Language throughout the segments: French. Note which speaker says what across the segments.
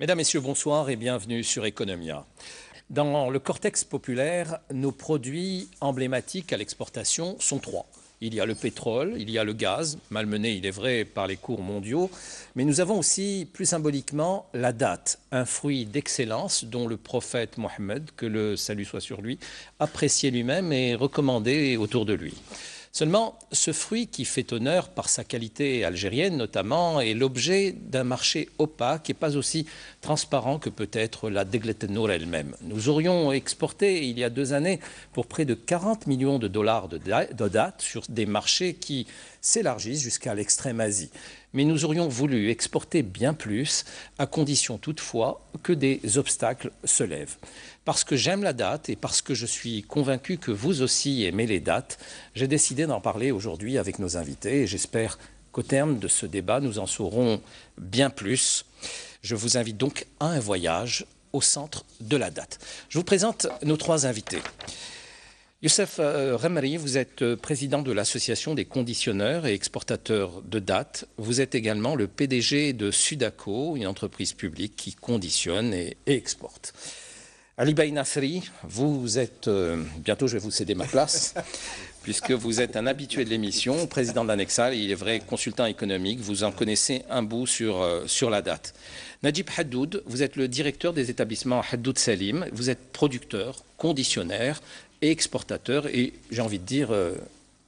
Speaker 1: Mesdames, Messieurs, bonsoir et bienvenue sur Economia. Dans le cortex populaire, nos produits emblématiques à l'exportation sont trois. Il y a le pétrole, il y a le gaz, malmené, il est vrai, par les cours mondiaux, mais nous avons aussi, plus symboliquement, la date, un fruit d'excellence dont le prophète Mohammed, que le salut soit sur lui, appréciait lui-même et recommandait autour de lui. Seulement, ce fruit qui fait honneur par sa qualité algérienne notamment est l'objet d'un marché opaque et pas aussi transparent que peut être la Deglettenor elle-même. Nous aurions exporté il y a 2 années pour près de 40 millions de dollars de dattes sur des marchés qui s'élargissent jusqu'à l'extrême Asie. Mais nous aurions voulu exporter bien plus, à condition toutefois que des obstacles se lèvent. Parce que j'aime la date et parce que je suis convaincu que vous aussi aimez les dates, j'ai décidé d'en parler aujourd'hui avec nos invités et j'espère qu'au terme de ce débat, nous en saurons bien plus. Je vous invite donc à un voyage au centre de la date. Je vous présente nos 3 invités. Youssef Remri, vous êtes président de l'Association des conditionneurs et exportateurs de dattes. Vous êtes également le PDG de Sudaco, une entreprise publique qui conditionne et exporte. Ali Baye Nasri, vous êtes, bientôt je vais vous céder ma place, puisque vous êtes un habitué de l'émission, président de l'Annexal, il est vrai, consultant économique, vous en connaissez un bout sur la date. Najib Haddoud, vous êtes le directeur des établissements Haddoud Salim, vous êtes producteur, conditionnaire et exportateur, et j'ai envie de dire,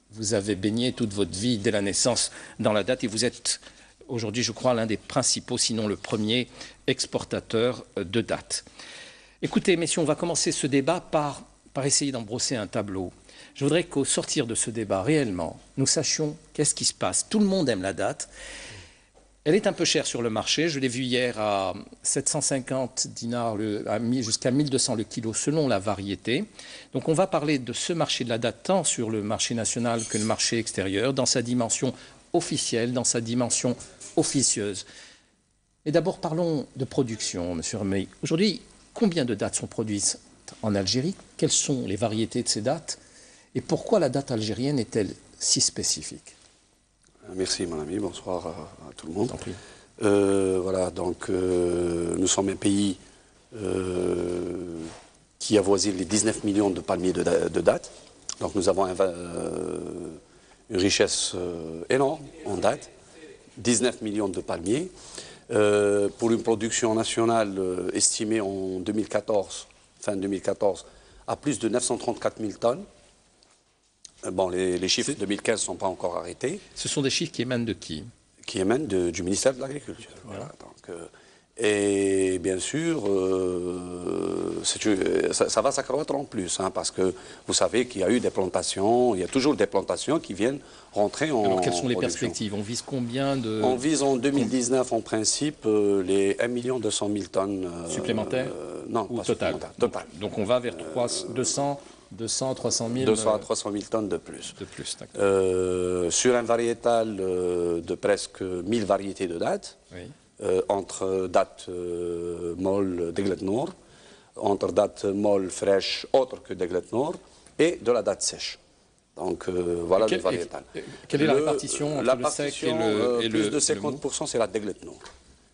Speaker 1: vous avez baigné toute votre vie dès la naissance dans la date, et vous êtes aujourd'hui, je crois, l'un des principaux, sinon le premier exportateur de dates. Écoutez, messieurs, on va commencer ce débat par essayer d'en brosser un tableau. Je voudrais qu'au sortir de ce débat, réellement, nous sachions qu'est-ce qui se passe. Tout le monde aime la date. Elle est un peu chère sur le marché. Je l'ai vu hier à 750 dinars jusqu'à 1200 le kilo selon la variété. Donc on va parler de ce marché de la date tant sur le marché national que le marché extérieur, dans sa dimension officielle, dans sa dimension officieuse. Et d'abord, parlons de production, monsieur Remri. Aujourd'hui, combien de dattes sont produites en Algérie? Quelles sont les variétés de ces dattes? Et pourquoi la date algérienne est-elle si spécifique?
Speaker 2: Merci mon ami, bonsoir à tout le monde.
Speaker 1: Voilà,
Speaker 2: donc nous sommes un pays qui avoisine les 19 millions de palmiers de dattes. Donc nous avons une richesse énorme en dattes, 19 millions de palmiers. Pour une production nationale estimée en 2014, fin 2014, à plus de 934 000 tonnes. Bon, les chiffres 2015 ne sont pas encore arrêtés.
Speaker 1: Ce sont des chiffres qui émanent de qui?
Speaker 2: Qui émanent du ministère de l'Agriculture. Voilà. Donc, et bien sûr, ça va s'accroître en plus, hein, parce que vous savez qu'il y a eu des plantations, il y a toujours des plantations qui viennent rentrer en
Speaker 1: Alors, quelles sont les
Speaker 2: production.
Speaker 1: perspectives? On vise combien de...
Speaker 2: On vise en 2019, en principe, les 1 200 000 tonnes...
Speaker 1: supplémentaires?
Speaker 2: Non,
Speaker 1: ou
Speaker 2: pas
Speaker 1: total.
Speaker 2: Total.
Speaker 1: Donc on va vers 200, 300 000...
Speaker 2: 200 à 300 000 tonnes de plus.
Speaker 1: De plus,
Speaker 2: sur un variétal de presque 1000 variétés de dattes,
Speaker 1: oui.
Speaker 2: Entre dattes molles Deglettenor, entre dattes molles fraîches autres que Deglettenor, et de la date sèche. Donc voilà le variétal.
Speaker 1: Quelle est la répartition entre le sec et le
Speaker 2: plus de 50%, c'est la Deglettenor.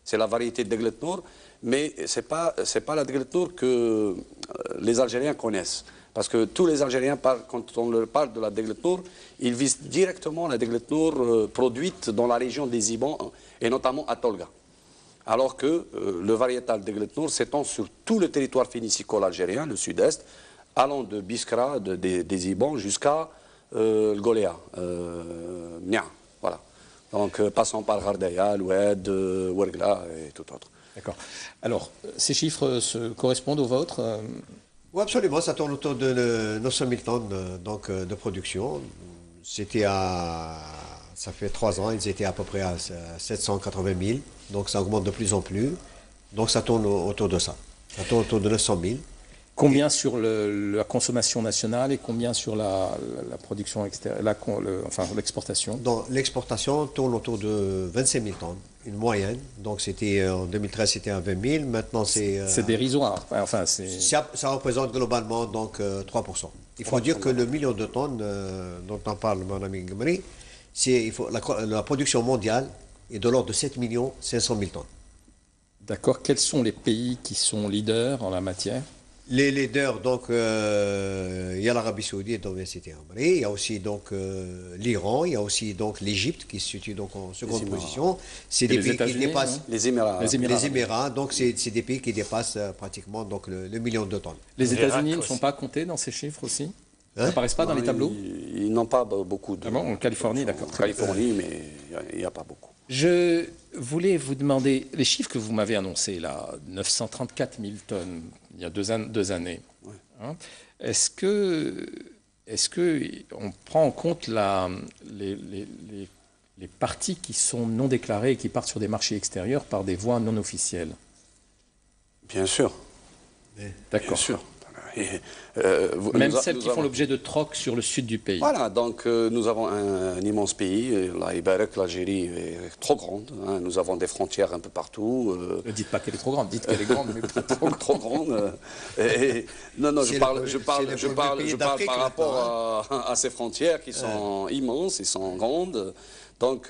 Speaker 2: C'est la variété Deglettenor, mais ce n'est pas la Deglettenor que les Algériens connaissent. Parce que tous les Algériens, quand on leur parle de la Deglettenor, ils visent directement la Deglettenor produite dans la région des Ibans, et notamment à Tolga. Alors que le variétal Deglettenor s'étend sur tout le territoire phénicicole algérien, le sud-est, allant de Biskra, des Ibans, jusqu'à le Goléa, Mnia, voilà. Donc passant par Ghardaïa, Loued, Ouergla et tout autre.
Speaker 1: D'accord. Alors, ces chiffres correspondent aux vôtres?
Speaker 3: Oui, absolument, ça tourne autour de 900 000 tonnes de production. Ça fait 3 ans, ils étaient à peu près à 780 000, donc ça augmente de plus en plus. Donc ça tourne autour de ça. Ça tourne autour de 900 000.
Speaker 1: Combien sur la consommation nationale et combien sur la production extérieure, l'exportation?
Speaker 3: Donc l'exportation tourne autour de 25 000 tonnes, une moyenne. Donc en 2013 c'était à 20 000, maintenant c'est...
Speaker 1: c'est dérisoire. Enfin,
Speaker 3: ça représente globalement donc 3%. Il faut dire que le million de tonnes dont on parle mon ami Gamri, la production mondiale est de l'ordre de 7 500 000 tonnes.
Speaker 1: D'accord. Quels sont les pays qui sont leaders en la matière?
Speaker 3: Les leaders, donc, il y a l'Arabie Saoudite, donc, c'était Amri, il y a aussi donc l'Iran, il y a aussi donc l'Égypte qui se situe donc en seconde position. C'est des
Speaker 1: les
Speaker 3: pays qui
Speaker 1: États-Unis,
Speaker 3: dépassent
Speaker 1: non
Speaker 2: Les Émirats.
Speaker 3: les Émirats, donc c'est des pays qui dépassent pratiquement donc le million de tonnes.
Speaker 1: Les États-Unis ne
Speaker 4: aussi.
Speaker 1: sont pas comptés dans ces chiffres aussi?
Speaker 3: Hein?
Speaker 1: Ils n'apparaissent pas dans les tableaux?
Speaker 2: Ils n'ont pas beaucoup de...
Speaker 1: Ah bon, en Californie, d'accord.
Speaker 2: En Californie, mais il n'y a pas beaucoup.
Speaker 1: Je voulais vous demander, les chiffres que vous m'avez annoncés, là, 934 000 tonnes, il y a deux années,
Speaker 2: Ouais.
Speaker 1: hein, est-ce que on prend en compte les parties qui sont non déclarées et qui partent sur des marchés extérieurs par des voies non officielles?
Speaker 2: Bien sûr. Bien
Speaker 1: D'accord.
Speaker 2: sûr. Et,
Speaker 1: Même celles qui font l'objet de troc sur le sud du pays.
Speaker 2: Voilà, donc nous avons un immense pays. L'Algérie est trop grande. Hein, nous avons des frontières un peu partout.
Speaker 1: Ne dites pas qu'elle est trop grande, dites qu'elle est grande, mais pas trop grande.
Speaker 2: Trop grande. Non, je parle par rapport à ces frontières qui sont immenses et sont grandes. Donc,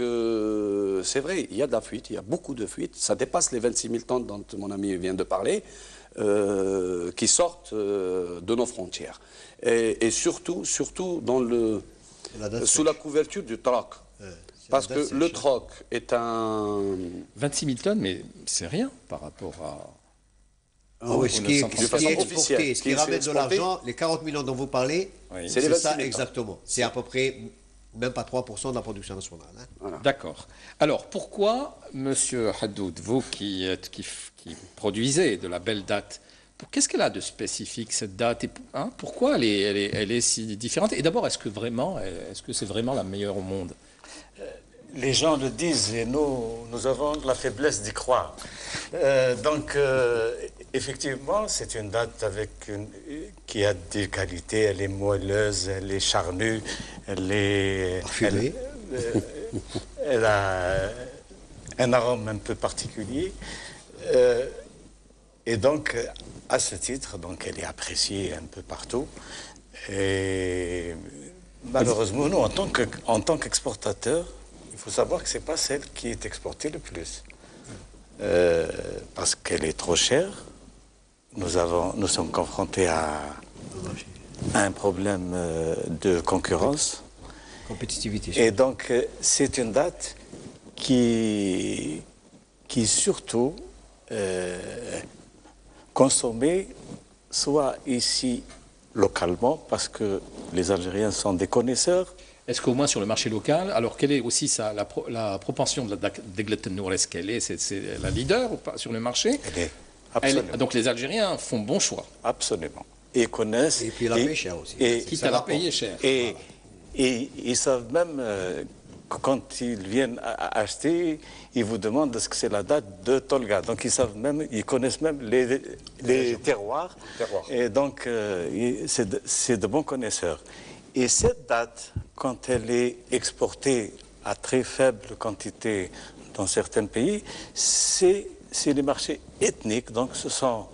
Speaker 2: c'est vrai, il y a de la fuite, il y a beaucoup de fuites. Ça dépasse les 26 000 tonnes dont mon ami vient de parler, qui sortent de nos frontières. Et surtout dans sous la couverture du troc. Parce que le troc est un...
Speaker 1: 26 000 tonnes, mais c'est rien par rapport à...
Speaker 3: Ah oui, ce qui est exporté,
Speaker 2: officielle,
Speaker 3: ce qui ramène de l'argent, les 40 millions dont vous parlez,
Speaker 1: Oui.
Speaker 2: C'est les
Speaker 3: c'est
Speaker 2: 26
Speaker 3: ça
Speaker 2: 000
Speaker 3: exactement. C'est à peu près même pas 3% de la production nationale. Hein.
Speaker 2: Voilà.
Speaker 1: D'accord. Alors, pourquoi, Monsieur Haddoud, vous qui produisez de la belle date, qu'est-ce qu'elle a de spécifique, cette date et, hein, pourquoi elle est si différente? Et d'abord, est-ce que c'est vraiment la meilleure au monde?
Speaker 4: Les gens le disent et nous avons la faiblesse d'y croire. Effectivement, c'est une date qui a des qualités. Elle est moelleuse, elle est charnue, elle a un arôme un peu particulier. Et donc, à ce titre, donc, elle est appréciée un peu partout. Et malheureusement, nous, en tant qu'exportateurs, il faut savoir que ce n'est pas celle qui est exportée le plus. Parce qu'elle est trop chère. Nous sommes confrontés à un problème de concurrence.
Speaker 3: Compétitivité.
Speaker 4: Et donc, c'est une date qui surtout consommée soit ici localement, parce que les Algériens sont des connaisseurs.
Speaker 1: Est-ce qu'au moins sur le marché local, alors quelle est aussi la propension de la Deglet Nour? Est-ce qu'elle est, c'est la leader ou pas sur le marché?
Speaker 4: Elle est absolument.
Speaker 1: Donc les Algériens font bon choix.
Speaker 4: Absolument. Et connaissent.
Speaker 3: Et puis la paye cher aussi.
Speaker 1: Quitte à la payer cher.
Speaker 4: Et ils savent même, quand ils viennent acheter, ils vous demandent est-ce que c'est la date de Tolga. Donc ils connaissent même les terroirs. Et donc c'est de bons connaisseurs. Et cette date, quand elle est exportée à très faible quantité dans certains pays, c'est les marchés ethniques. Donc ce sont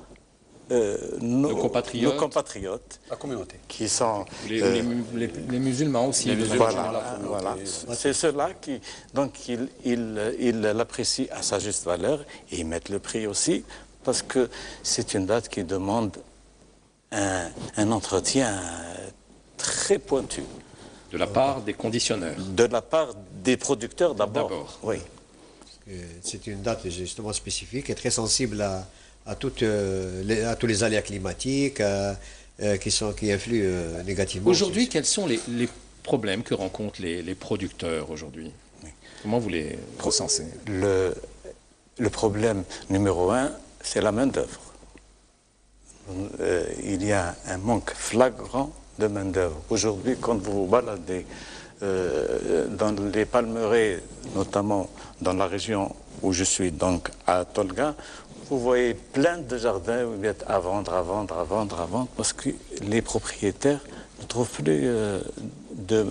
Speaker 4: nos compatriotes,
Speaker 2: La communauté.
Speaker 4: qui sont
Speaker 1: Les musulmans aussi.
Speaker 4: voilà. C'est ceux-là qui donc ils l'apprécient à sa juste valeur et ils mettent le prix aussi parce que c'est une date qui demande un entretien très pointu.
Speaker 1: De la part des conditionneurs.
Speaker 4: De la part des producteurs d'abord. Oui.
Speaker 3: C'est une date justement spécifique et très sensible à tous les aléas climatiques qui influent négativement.
Speaker 1: Aujourd'hui, quels sont les problèmes que rencontrent les producteurs aujourd'hui? Comment vous les recensez?
Speaker 4: Le problème numéro un, c'est la main-d'œuvre. Il y a un manque flagrant de main-d'œuvre. Aujourd'hui, quand vous vous baladez dans les palmeraies, notamment dans la région où je suis, donc à Tolga, vous voyez plein de jardins où il y a à vendre, parce que les propriétaires ne trouvent plus de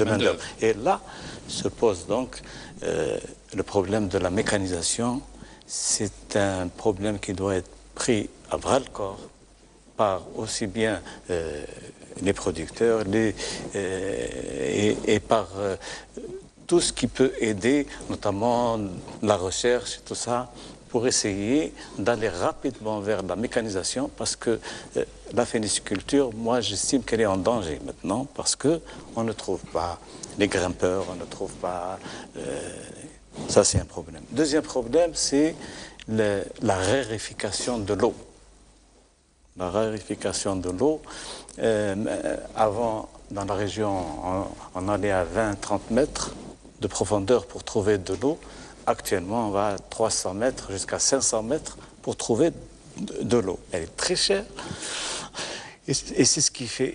Speaker 4: main-d'œuvre. Et là se pose donc le problème de la mécanisation. C'est un problème qui doit être pris à bras-le-corps par aussi bien les producteurs et par tout ce qui peut aider, notamment la recherche et tout ça, pour essayer d'aller rapidement vers la mécanisation, parce que la phéniciculture, moi j'estime qu'elle est en danger maintenant, parce qu'on ne trouve pas les grimpeurs, on ne trouve pas... ça c'est un problème. Deuxième problème, c'est la raréfication de l'eau. La raréfication de l'eau, avant, dans la région, on allait à 20-30 mètres de profondeur pour trouver de l'eau. Actuellement, on va à 300 mètres jusqu'à 500 mètres pour trouver de l'eau. Elle est très chère. Et c'est ce qui fait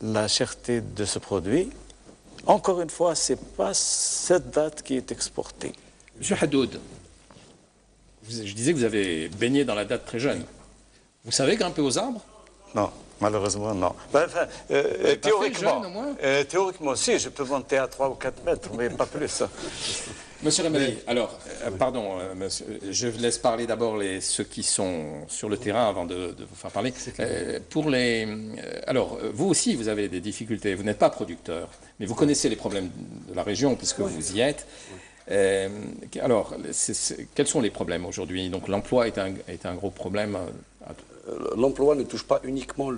Speaker 4: la cherté de ce produit. Encore une fois, ce n'est pas cette date qui est exportée.
Speaker 1: Monsieur Hadoud, je disais que vous avez baigné dans la date très jeune. Vous savez grimper aux arbres?
Speaker 4: Non, malheureusement, non. Enfin, théoriquement,
Speaker 1: jeune, au moins
Speaker 4: théoriquement, si, je peux monter à 3 ou 4 mètres, mais pas plus.
Speaker 1: Monsieur Ramadi, alors, pardon, monsieur, je laisse parler d'abord ceux qui sont sur le terrain avant de vous faire parler. Alors, vous aussi, vous avez des difficultés. Vous n'êtes pas producteur, mais vous connaissez les problèmes de la région puisque vous y êtes. Alors, quels sont les problèmes aujourd'hui? Donc, l'emploi est un gros problème.
Speaker 2: L'emploi ne touche pas uniquement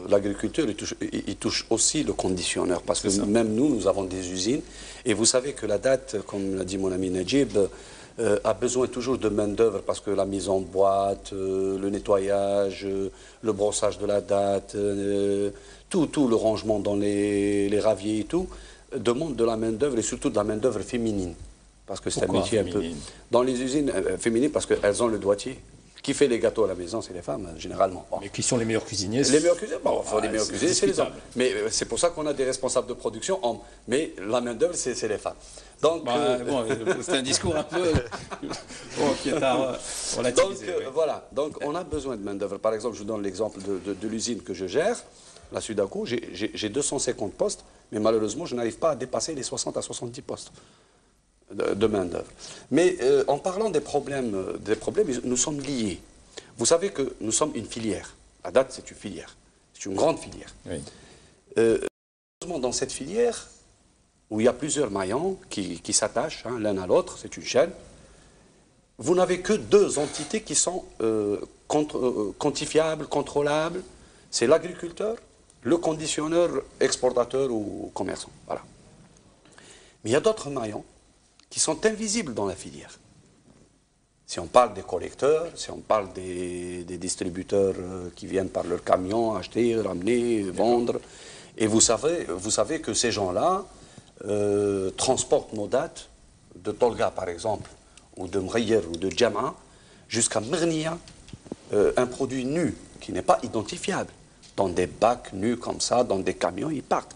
Speaker 2: l'agriculture, il touche aussi le conditionneur. Parce que même nous avons des usines. Et vous savez que la date, comme l'a dit mon ami Najib, a besoin toujours de main-d'œuvre parce que la mise en boîte, le nettoyage, le brossage de la date, tout le rangement dans les raviers et tout, demande de la main-d'œuvre et surtout de la main-d'œuvre féminine. Parce que c'est un métier
Speaker 1: féminine?
Speaker 2: un peu. Dans les usines féminines, parce qu'elles ont le doigtier. Qui fait les gâteaux à la maison, c'est les femmes, généralement. Bon.
Speaker 1: Mais qui sont les meilleurs cuisiniers?
Speaker 2: Les meilleurs cuisiniers, bon, les meilleurs cuisiniers, c'est les hommes.
Speaker 1: discutable.
Speaker 2: Mais c'est pour ça qu'on a des responsables de production hommes. Mais la main-d'œuvre, c'est les femmes. Donc,
Speaker 1: Bon, c'est un discours un peu qui est à relativiser.
Speaker 2: donc voilà. Donc, on a besoin de main-d'œuvre. Par exemple, je vous donne l'exemple de l'usine que je gère, la Sudaco. J'ai 250 postes, mais malheureusement, je n'arrive pas à dépasser les 60 à 70 postes de main-d'œuvre. Mais en parlant des problèmes, nous sommes liés. Vous savez que nous sommes une filière. La date, c'est une filière. C'est une grande filière.
Speaker 1: Oui.
Speaker 2: Heureusement, dans cette filière, où il y a plusieurs maillons qui s'attachent l'un à l'autre, c'est une chaîne, vous n'avez que deux entités qui sont quantifiables, contrôlables. C'est l'agriculteur, le conditionneur, exportateur ou commerçant. Voilà. Mais il y a d'autres maillons qui sont invisibles dans la filière. Si on parle des collecteurs, si on parle des distributeurs qui viennent par leur camion acheter, ramener, vendre, et vous savez que ces gens-là transportent nos dates de Tolga par exemple, ou de Mghayer ou de Djama, jusqu'à Mrnia, un produit nu qui n'est pas identifiable, dans des bacs nus comme ça, dans des camions, ils partent.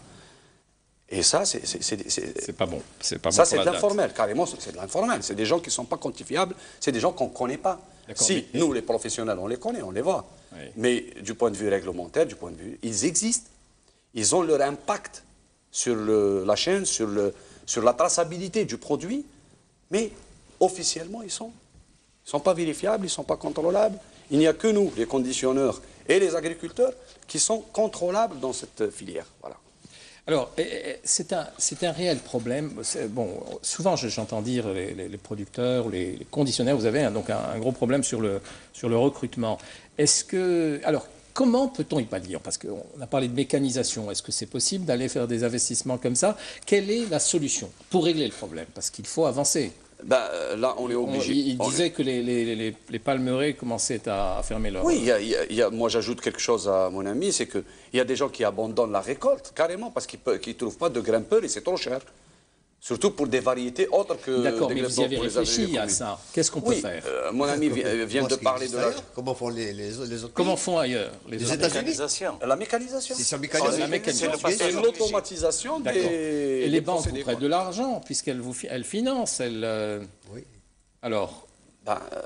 Speaker 2: Et ça,
Speaker 1: C'est pas bon.
Speaker 2: Ça, c'est de l'informel, carrément, c'est de l'informel. C'est des gens qui ne sont pas quantifiables, c'est des gens qu'on ne connaît pas. Si, nous, les professionnels, on les connaît, on les voit.
Speaker 1: Oui.
Speaker 2: Mais du point de vue réglementaire, du point de vue, ils existent. Ils ont leur impact sur la chaîne, sur la traçabilité du produit, mais officiellement, ils ne sont pas vérifiables, ils ne sont pas contrôlables. Il n'y a que nous, les conditionneurs et les agriculteurs, qui sont contrôlables dans cette filière. Voilà.
Speaker 1: Alors, c'est un réel problème. Bon, souvent, j'entends dire les producteurs, les conditionneurs, vous avez donc un gros problème sur le recrutement. Alors, comment peut-on y pallier? Parce qu'on a parlé de mécanisation. Est-ce que c'est possible d'aller faire des investissements comme ça? Quelle est la solution pour régler le problème? Parce qu'il faut avancer.
Speaker 2: Là, on est obligé.
Speaker 1: Il disait que les palmeraies commençaient à fermer leurs...
Speaker 2: Oui, moi j'ajoute quelque chose à mon ami, c'est qu'il y a des gens qui abandonnent la récolte, carrément, parce qu'ils ne trouvent pas de grimpeurs et c'est trop cher. Surtout pour des variétés autres que...
Speaker 1: D'accord, mais vous y avez réfléchi à ça. Qu'est-ce qu'on peut faire?
Speaker 2: Mon ami vient de parler de la...
Speaker 3: Comment font les autres
Speaker 1: Comment
Speaker 3: pays?
Speaker 1: font ailleurs
Speaker 3: Les États-Unis?
Speaker 2: La mécanisation.
Speaker 3: C'est la mécanisation.
Speaker 2: C'est l'automatisation des...
Speaker 1: Et les banques vous prêtent de l'argent, puisqu'elles financent.
Speaker 3: Oui.
Speaker 1: Alors,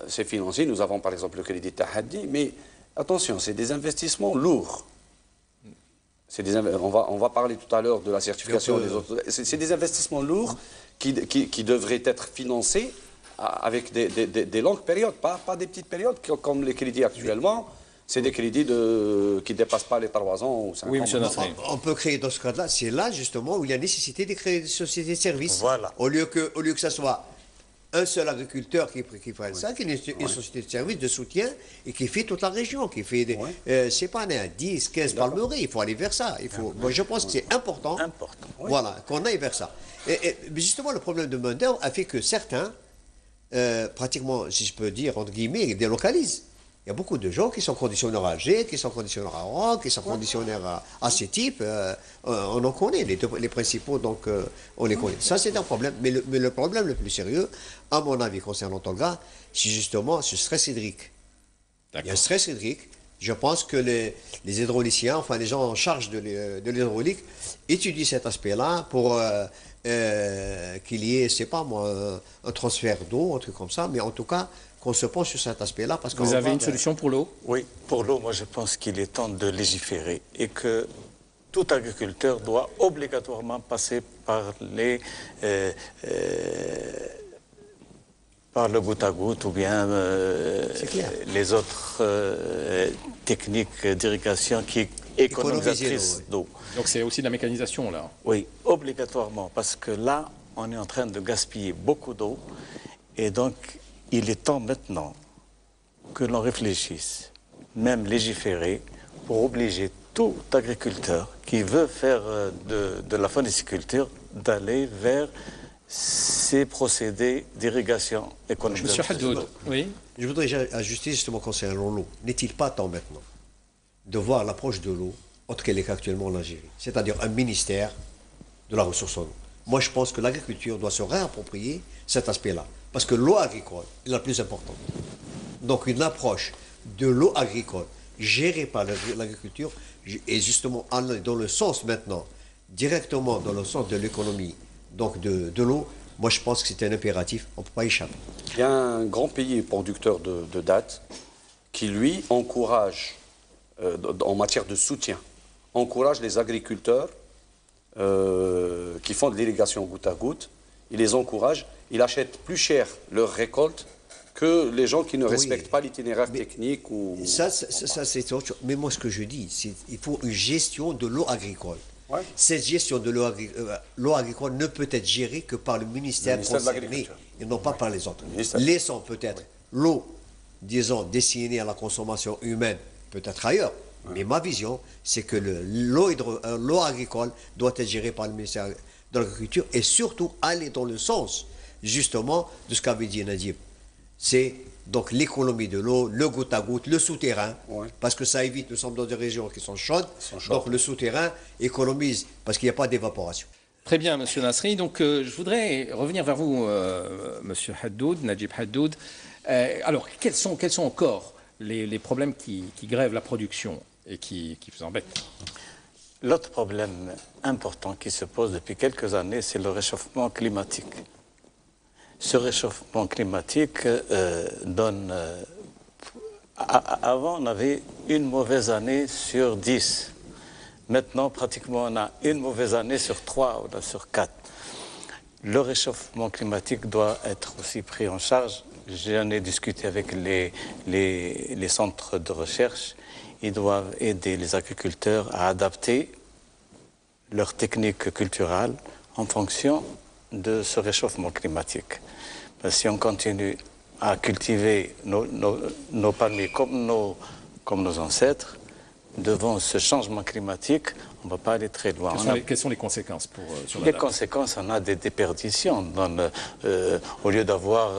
Speaker 2: c'est financé. Nous avons par exemple le crédit Tahaddi, mais attention, c'est des investissements lourds. On va parler tout à l'heure de la certification des autres. C'est des investissements lourds qui devraient être financés avec des longues périodes, pas des petites périodes comme les crédits actuellement. C'est des crédits qui ne dépassent pas les 3 ans ou 5 ans.
Speaker 1: Oui, monsieur Nasri.
Speaker 3: On peut créer dans ce cas-là, c'est là justement où il y a nécessité de créer des sociétés de services.
Speaker 4: Voilà.
Speaker 3: Au lieu que ça soit un seul agriculteur qui fait ça, qui est une société de service, de soutien, et qui fait toute la région, qui fait des, c'est pas 10, 15 palmeries, il faut aller vers ça. Moi, je pense que c'est important, voilà, qu'on aille vers ça. Et justement, le problème de main-d'œuvre a fait que certains, pratiquement, si je peux dire, entre guillemets, délocalisent. Il y a beaucoup de gens qui sont conditionneurs à Alger, qui sont conditionneurs à Oran, qui sont conditionneurs à ces types. On en connaît, les principaux, donc on les connaît. Ça, c'est un problème. Mais le problème le plus sérieux, à mon avis, concernant Tolga, c'est justement ce stress hydrique. Il y a un stress hydrique. Je pense que les hydrauliciens, enfin les gens en charge de l'hydraulique, étudient cet aspect-là pour qu'il y ait, c'est pas moi, un transfert d'eau, un truc comme ça, mais en tout cas, qu'on se penche sur cet aspect-là. Parce
Speaker 1: Vous avez une solution pour l'eau?
Speaker 4: Oui, pour l'eau, moi je pense qu'il est temps de légiférer et que tout agriculteur doit obligatoirement passer par par le goutte à goutte ou bien les autres techniques d'irrigation qui économisatrices d'eau.
Speaker 1: Donc c'est aussi de la mécanisation là?
Speaker 4: Oui, obligatoirement, parce que là, on est en train de gaspiller beaucoup d'eau et donc il est temps maintenant que l'on réfléchisse, même légiférer, pour obliger tout agriculteur qui veut faire de la phonésiculture d'aller vers ces procédés d'irrigation économique.
Speaker 1: Monsieur Haddoud, oui.
Speaker 3: Je voudrais ajuster justement concernant l'eau. N'est-il pas temps maintenant de voir l'approche de l'eau autre qu'elle est actuellement en Algérie, c'est-à-dire un ministère de la ressource en eau? Moi, je pense que l'agriculture doit se réapproprier cet aspect-là, parce que l'eau agricole est la plus importante. Donc, une approche de l'eau agricole gérée par l'agriculture, et justement dans le sens maintenant, directement dans le sens de l'économie, donc de l'eau, moi je pense que c'est un impératif, on ne peut pas y échapper.
Speaker 2: Il y a un grand pays producteur de dattes qui, lui, encourage, en matière de soutien, encourage les agriculteurs qui font de l'irrigation goutte à goutte. Il les encourage, il achète plus cher leurs récoltes que les gens qui ne respectent pas l'itinéraire technique.
Speaker 3: Ça c'est autre chose. Mais moi, ce que je dis, c'est qu'il faut une gestion de l'eau agricole. Ouais. Cette gestion de l'eau agricole ne peut être gérée que par le ministère concerné et non pas par les autres. Laissons peut-être l'eau, disons, destinée à la consommation humaine, peut-être ailleurs. Mais ma vision, c'est que l'eau agricole doit être gérée par le ministère de l'Agriculture et surtout aller dans le sens, justement, de ce qu'avait dit Nadir. C'est donc l'économie de l'eau, le goutte à goutte, le souterrain, parce que ça évite, nous sommes dans des régions qui sont chaudes, donc le souterrain économise, parce qu'il n'y a pas d'évaporation.
Speaker 1: Très bien, Monsieur Nasri. Donc, je voudrais revenir vers vous, Monsieur Haddoud, Najib Haddoud. Alors, quels sont encore les problèmes qui grèvent la production et qui vous embêtent?
Speaker 4: L'autre problème important qui se pose depuis quelques années, c'est le réchauffement climatique. Ce réchauffement climatique donne... avant, on avait une mauvaise année sur 10. Maintenant, pratiquement, on a une mauvaise année sur 3 ou sur 4. Le réchauffement climatique doit être aussi pris en charge. J'en ai discuté avec les centres de recherche. Ils doivent aider les agriculteurs à adapter leurs techniques culturelles en fonction de ce réchauffement climatique. Si on continue à cultiver nos palmiers comme nos ancêtres, devant ce changement climatique, on ne va pas aller très loin.
Speaker 1: Quelles sont les conséquences sur la
Speaker 4: Les conséquences, on a des déperditions. Au lieu d'avoir,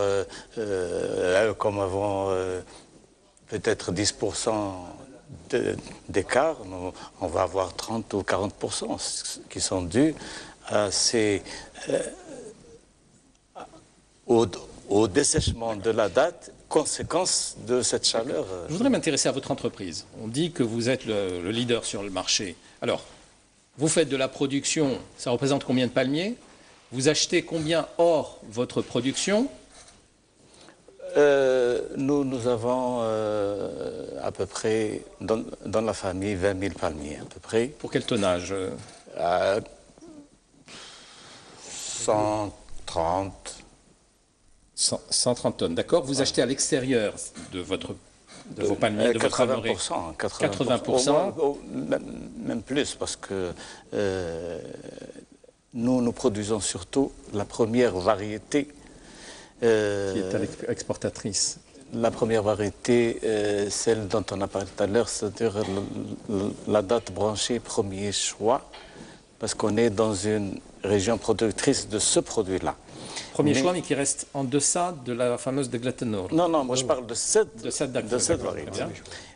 Speaker 4: comme avant, peut-être 10% d'écart, on va avoir 30 ou 40% qui sont dus à au dessèchement de la datte, conséquence de cette chaleur.
Speaker 1: Je voudrais m'intéresser à votre entreprise. On dit que vous êtes le leader sur le marché. Alors, vous faites de la production, ça représente combien de palmiers? Vous achetez combien hors votre production?
Speaker 4: Nous avons à peu près, dans la famille, 20 000 palmiers à peu près.
Speaker 1: Pour quel tonnage?
Speaker 4: 130.
Speaker 1: 130 tonnes, d'accord. Vous achetez à l'extérieur de vos palmiers, de votre arborée. 80%.
Speaker 4: Même plus, parce que nous produisons surtout la première variété
Speaker 1: qui est à exportatrice.
Speaker 4: La première variété, celle dont on a parlé tout à l'heure, c'est-à-dire la date branchée premier choix, parce qu'on est dans une région productrice de ce produit-là.
Speaker 1: Premier choix, mais qui reste en deçà de la fameuse de Glettenor.
Speaker 4: Non, moi je parle de cette variété.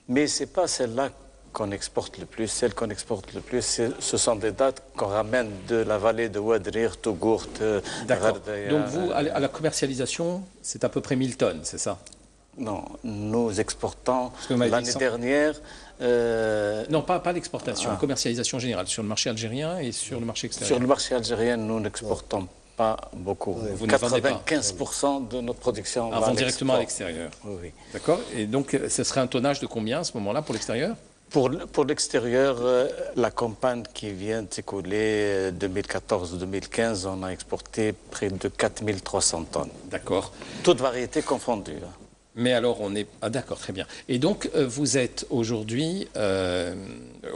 Speaker 4: Mais ce n'est pas celle-là qu'on exporte le plus. Celle qu'on exporte le plus, ce sont des dates qu'on ramène de la vallée de Ouadrir, Tougourt, Ghardaya.
Speaker 1: Donc vous, à la commercialisation, c'est à peu près 1000 tonnes, c'est ça?
Speaker 4: Non, nous exportons l'année dernière...
Speaker 1: Non, pas l'exportation, commercialisation générale, sur le marché algérien et sur le marché extérieur.
Speaker 4: Sur le marché algérien, nous n'exportons pas beaucoup.
Speaker 1: Vous ne vendez pas.
Speaker 4: 95% de notre production
Speaker 1: va directement à l'extérieur.
Speaker 4: Oui.
Speaker 1: D'accord. Et donc, ce serait un tonnage de combien à ce moment-là pour l'extérieur?
Speaker 4: Pour l'extérieur, la campagne qui vient de s'écouler 2014-2015, on a exporté près de 4300 tonnes.
Speaker 1: D'accord.
Speaker 4: Toutes variétés confondues.
Speaker 1: Mais alors, on est... Ah d'accord, très bien. Et donc, vous êtes aujourd'hui...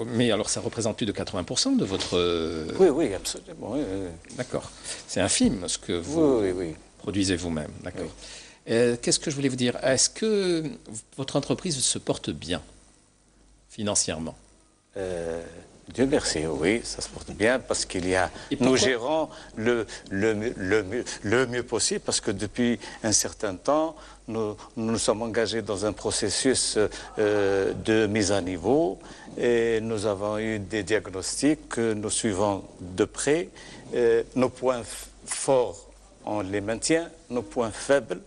Speaker 1: Mais alors, ça représente plus de 80% de votre...
Speaker 4: Oui, absolument. Oui.
Speaker 1: D'accord. C'est infime ce que vous produisez vous-même. D'accord. Oui. Qu'est-ce que je voulais vous dire? Est-ce que votre entreprise se porte bien financièrement?
Speaker 4: Dieu merci, oui, ça se porte bien parce qu'il y a... Nous gérons le mieux possible parce que depuis un certain temps, nous sommes engagés dans un processus de mise à niveau et nous avons eu des diagnostics que nous suivons de près. Nos points forts, on les maintient, nos points faibles,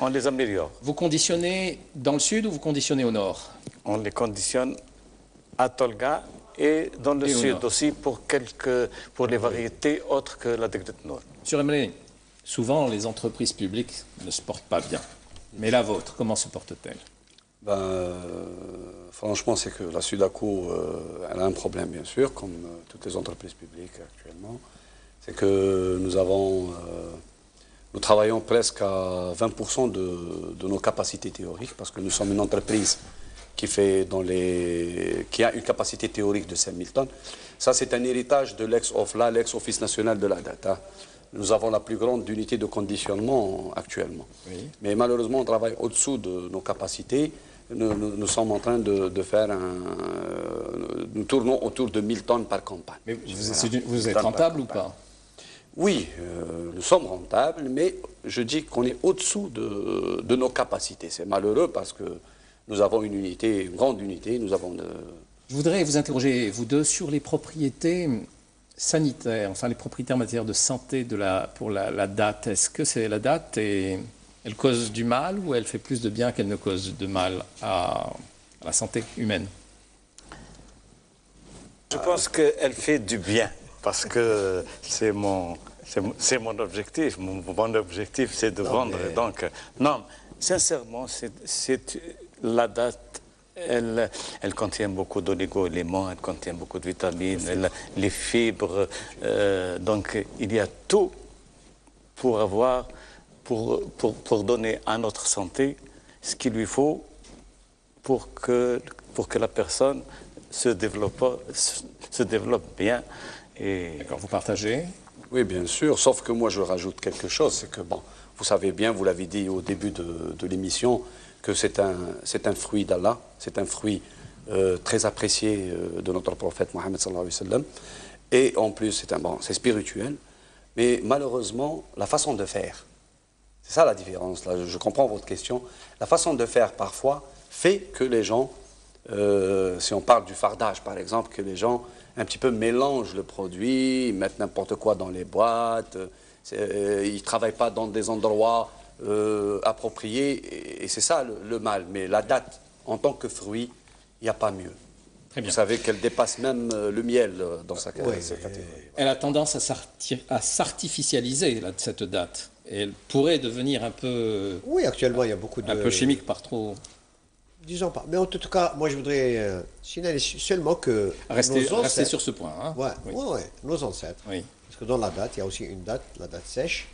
Speaker 4: on les améliore.
Speaker 1: Vous conditionnez dans le sud ou vous conditionnez au nord?
Speaker 4: On les conditionne à Tolga et dans le sud aussi pour les variétés autres que la Glettenor.
Speaker 1: Monsieur Emre, souvent les entreprises publiques ne se portent pas bien. Mais la vôtre, comment se porte-t-elle?
Speaker 2: Franchement, c'est que la Sudaco, elle a un problème, bien sûr, comme toutes les entreprises publiques actuellement. C'est que nous travaillons presque à 20% de nos capacités théoriques, parce que nous sommes une entreprise qui a une capacité théorique de 5000 tonnes. Ça, c'est un héritage de l'ex-OFLA, l'ex-Office national de la data. Nous avons la plus grande unité de conditionnement actuellement. Oui. Mais malheureusement, on travaille au-dessous de nos capacités. Nous sommes en train de faire nous tournons autour de 1000 tonnes par campagne.
Speaker 1: Mais vous êtes rentable ou pas?
Speaker 2: Oui, nous sommes rentables, mais je dis qu'on est au-dessous de nos capacités. C'est malheureux parce que nous avons une grande unité.
Speaker 1: Je voudrais vous interroger, vous deux, sur les propriétés sanitaires, enfin les propriétés en matière de santé pour la date. Est-ce que c'est la date et elle cause du mal ou elle fait plus de bien qu'elle ne cause de mal à la santé humaine?
Speaker 4: Je pense qu'elle fait du bien parce que c'est mon objectif. Mon objectif, c'est de vendre. Mais... Donc, non, sincèrement, la date. Elle contient beaucoup d'oligo-éléments, elle contient beaucoup de vitamines, les fibres. Donc, il y a tout pour donner à notre santé ce qu'il lui faut pour que la personne se développe bien.
Speaker 1: D'accord, vous partagez?
Speaker 2: Oui, bien sûr, sauf que moi, je rajoute quelque chose. C'est que, bon, vous savez bien, vous l'avez dit au début de l'émission, que c'est un fruit d'Allah, c'est un fruit très apprécié de notre prophète Mohammed sallallahu alayhi wa sallam. Et en plus, c'est spirituel. Mais malheureusement, la façon de faire, c'est ça la différence. Là, je comprends votre question. La façon de faire, parfois, fait que les gens, si on parle du fardage, par exemple, que les gens un petit peu mélangent le produit, ils mettent n'importe quoi dans les boîtes, ils ne travaillent pas dans des endroits appropriés, et c'est ça le mal. Mais la date, en tant que fruit, il n'y a pas mieux. Très bien. Vous savez qu'elle dépasse même le miel dans sa catégorie.
Speaker 1: Elle a tendance à s'artificialiser, cette date. Et elle pourrait devenir un peu...
Speaker 3: Oui, actuellement, il y a beaucoup de...
Speaker 1: Un peu chimique par trop...
Speaker 3: Disons pas. Mais en tout cas, moi, je voudrais signaler seulement que...
Speaker 1: Rester sur ce point. Hein.
Speaker 3: Oui, nos ancêtres. Oui. Parce que dans la date, il y a aussi une date, la date sèche,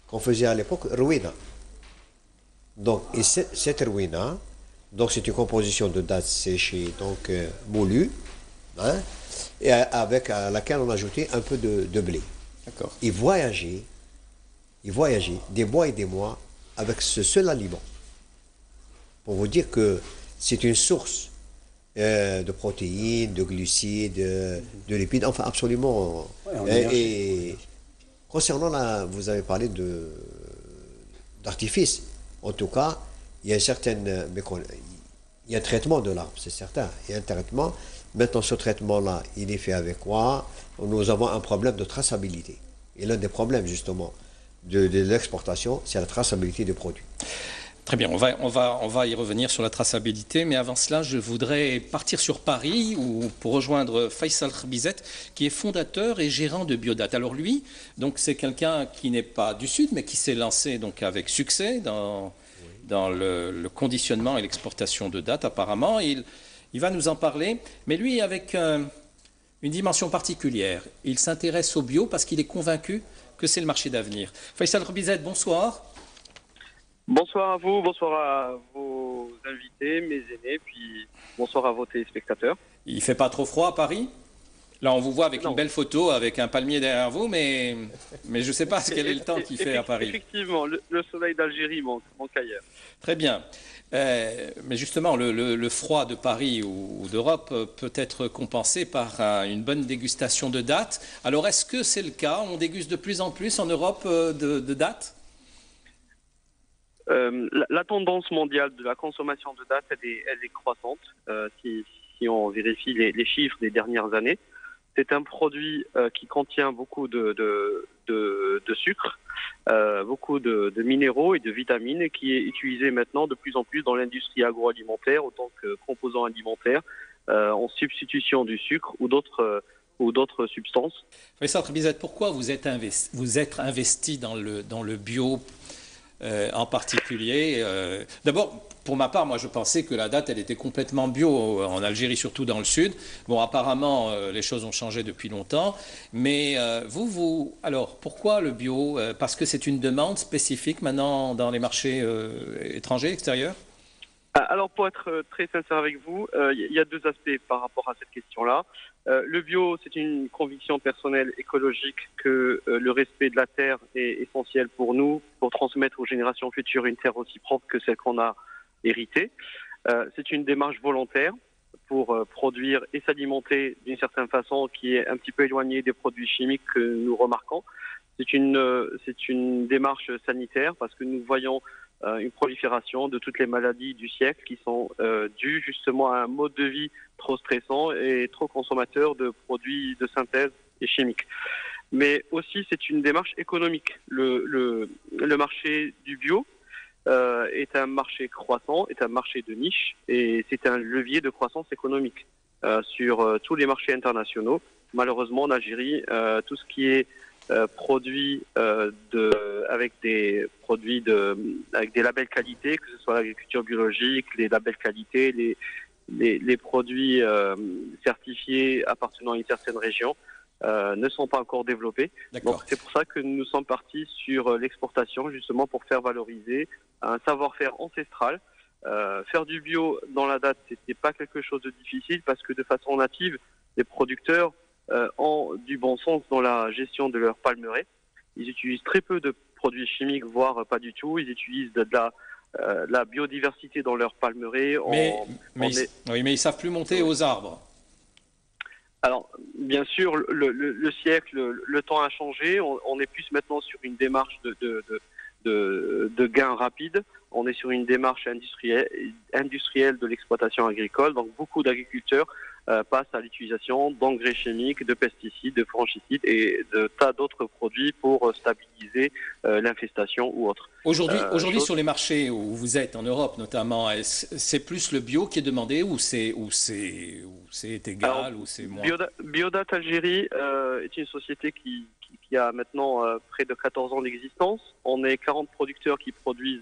Speaker 3: qu'on faisait à l'époque Rouina. Donc, et cette Rouina, donc c'est une composition de dates séchées, donc moulues, hein, et à laquelle on ajoutait un peu de blé.
Speaker 1: D'accord.
Speaker 3: Et voyager et voyager des mois et des mois avec ce seul aliment. Pour vous dire que c'est une source de protéines, de glucides, de lipides, enfin absolument. Et concernant vous avez parlé d'artifice. En tout cas, il y a il y a un traitement de l'arbre, c'est certain. Il y a un traitement. Maintenant, ce traitement-là, il est fait avec quoi? Nous avons un problème de traçabilité. Et l'un des problèmes, justement, de l'exportation, c'est la traçabilité des produits.
Speaker 1: Très bien, on va y revenir sur la traçabilité, mais avant cela, je voudrais partir sur Paris pour rejoindre Faisal Khbizet, qui est fondateur et gérant de Biodat. Alors lui, donc c'est quelqu'un qui n'est pas du Sud, mais qui s'est lancé donc avec succès dans le conditionnement et l'exportation de dattes apparemment. Il va nous en parler, mais lui avec une dimension particulière. Il s'intéresse au bio parce qu'il est convaincu que c'est le marché d'avenir. Faisal Khbizet, bonsoir.
Speaker 5: Bonsoir à vous, bonsoir à vos invités, mes aînés, puis bonsoir à vos téléspectateurs.
Speaker 1: Il ne fait pas trop froid à Paris? Là, on vous voit avec une belle photo, avec un palmier derrière vous, mais je ne sais pas quel est le temps qu'il fait à Paris.
Speaker 5: Effectivement, le soleil d'Algérie manque ailleurs.
Speaker 1: Très bien. Mais justement, le froid de Paris ou d'Europe peut être compensé par une bonne dégustation de dattes. Alors, est-ce que c'est le cas? On déguste de plus en plus en Europe de dattes?
Speaker 5: La tendance mondiale de la consommation de dattes, elle est croissante. Si on vérifie les chiffres des dernières années, c'est un produit qui contient beaucoup de sucre, beaucoup de minéraux et de vitamines, et qui est utilisé maintenant de plus en plus dans l'industrie agroalimentaire en tant que composant alimentaire, en substitution du sucre ou d'autres substances.
Speaker 1: Faisal Khbizet, pourquoi vous êtes investi dans le bio en particulier? D'abord, pour ma part, moi je pensais que la datte elle était complètement bio en Algérie, surtout dans le sud. Bon, apparemment les choses ont changé depuis longtemps, mais alors pourquoi le bio? Parce que c'est une demande spécifique maintenant dans les marchés étrangers, extérieurs?
Speaker 5: Alors pour être très sincère avec vous, il y a deux aspects par rapport à cette question-là. Le bio, c'est une conviction personnelle écologique que le respect de la terre est essentiel pour nous, pour transmettre aux générations futures une terre aussi propre que celle qu'on a héritée. C'est une démarche volontaire pour produire et s'alimenter d'une certaine façon qui est un petit peu éloignée des produits chimiques que nous remarquons. C'est une démarche sanitaire parce que nous voyons une prolifération de toutes les maladies du siècle qui sont dues justement à un mode de vie trop stressant et trop consommateur de produits de synthèse et chimiques. Mais aussi, c'est une démarche économique. Le marché du bio est un marché croissant, est un marché de niche, et c'est un levier de croissance économique sur tous les marchés internationaux. Malheureusement, en Algérie, tout ce qui est produits avec des labels qualité, que ce soit l'agriculture biologique, les labels qualité, les produits certifiés appartenant à une certaine région ne sont pas encore développés. Donc c'est pour ça que nous sommes partis sur l'exportation, justement pour faire valoriser un savoir-faire ancestral. Faire du bio dans la datte, c'était pas quelque chose de difficile parce que de façon native, les producteurs ont du bon sens dans la gestion de leur palmeraie. Ils utilisent très peu de produits chimiques, voire pas du tout. Ils utilisent de la biodiversité dans leur palmeraie.
Speaker 1: Mais ils savent plus monter aux arbres.
Speaker 5: Alors, bien sûr, le siècle, le temps a changé. On est plus maintenant sur une démarche de gains rapides. On est sur une démarche industrielle de l'exploitation agricole. Donc, beaucoup d'agriculteurs passent à l'utilisation d'engrais chimiques, de pesticides, de fongicides et de tas d'autres produits pour stabiliser l'infestation ou autre.
Speaker 1: Aujourd'hui, sur les marchés où vous êtes, en Europe notamment, c'est plus le bio qui est demandé ou c'est égal? Alors, ou c'est moins?
Speaker 5: Biodat Algérie est une société qui a maintenant près de 14 ans d'existence. On est 40 producteurs qui produisent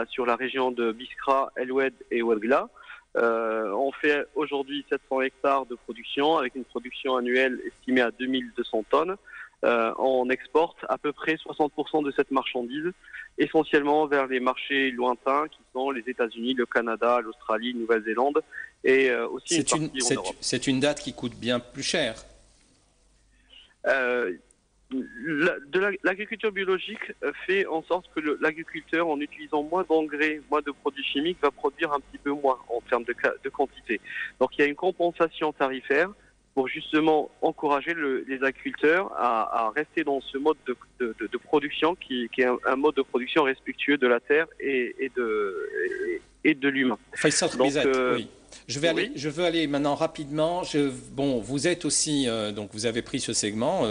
Speaker 5: sur la région de Biskra, El Oued et Ouadgla. On fait aujourd'hui 700 hectares de production avec une production annuelle estimée à 2200 tonnes. On exporte à peu près 60% de cette marchandise, essentiellement vers les marchés lointains qui sont les États-Unis, le Canada, l'Australie, la Nouvelle-Zélande et aussi une partie en Europe.
Speaker 1: C'est une date qui coûte bien plus cher.
Speaker 5: L'agriculture biologique fait en sorte que l'agriculteur, en utilisant moins d'engrais, moins de produits chimiques, va produire un petit peu moins en termes de quantité. Donc il y a une compensation tarifaire pour justement encourager les agriculteurs à rester dans ce mode de production qui est un mode de production respectueux de la terre et de l'humain.
Speaker 1: Faisal Bizet, oui. Je veux aller maintenant rapidement. Bon, vous êtes aussi, donc vous avez pris ce segment.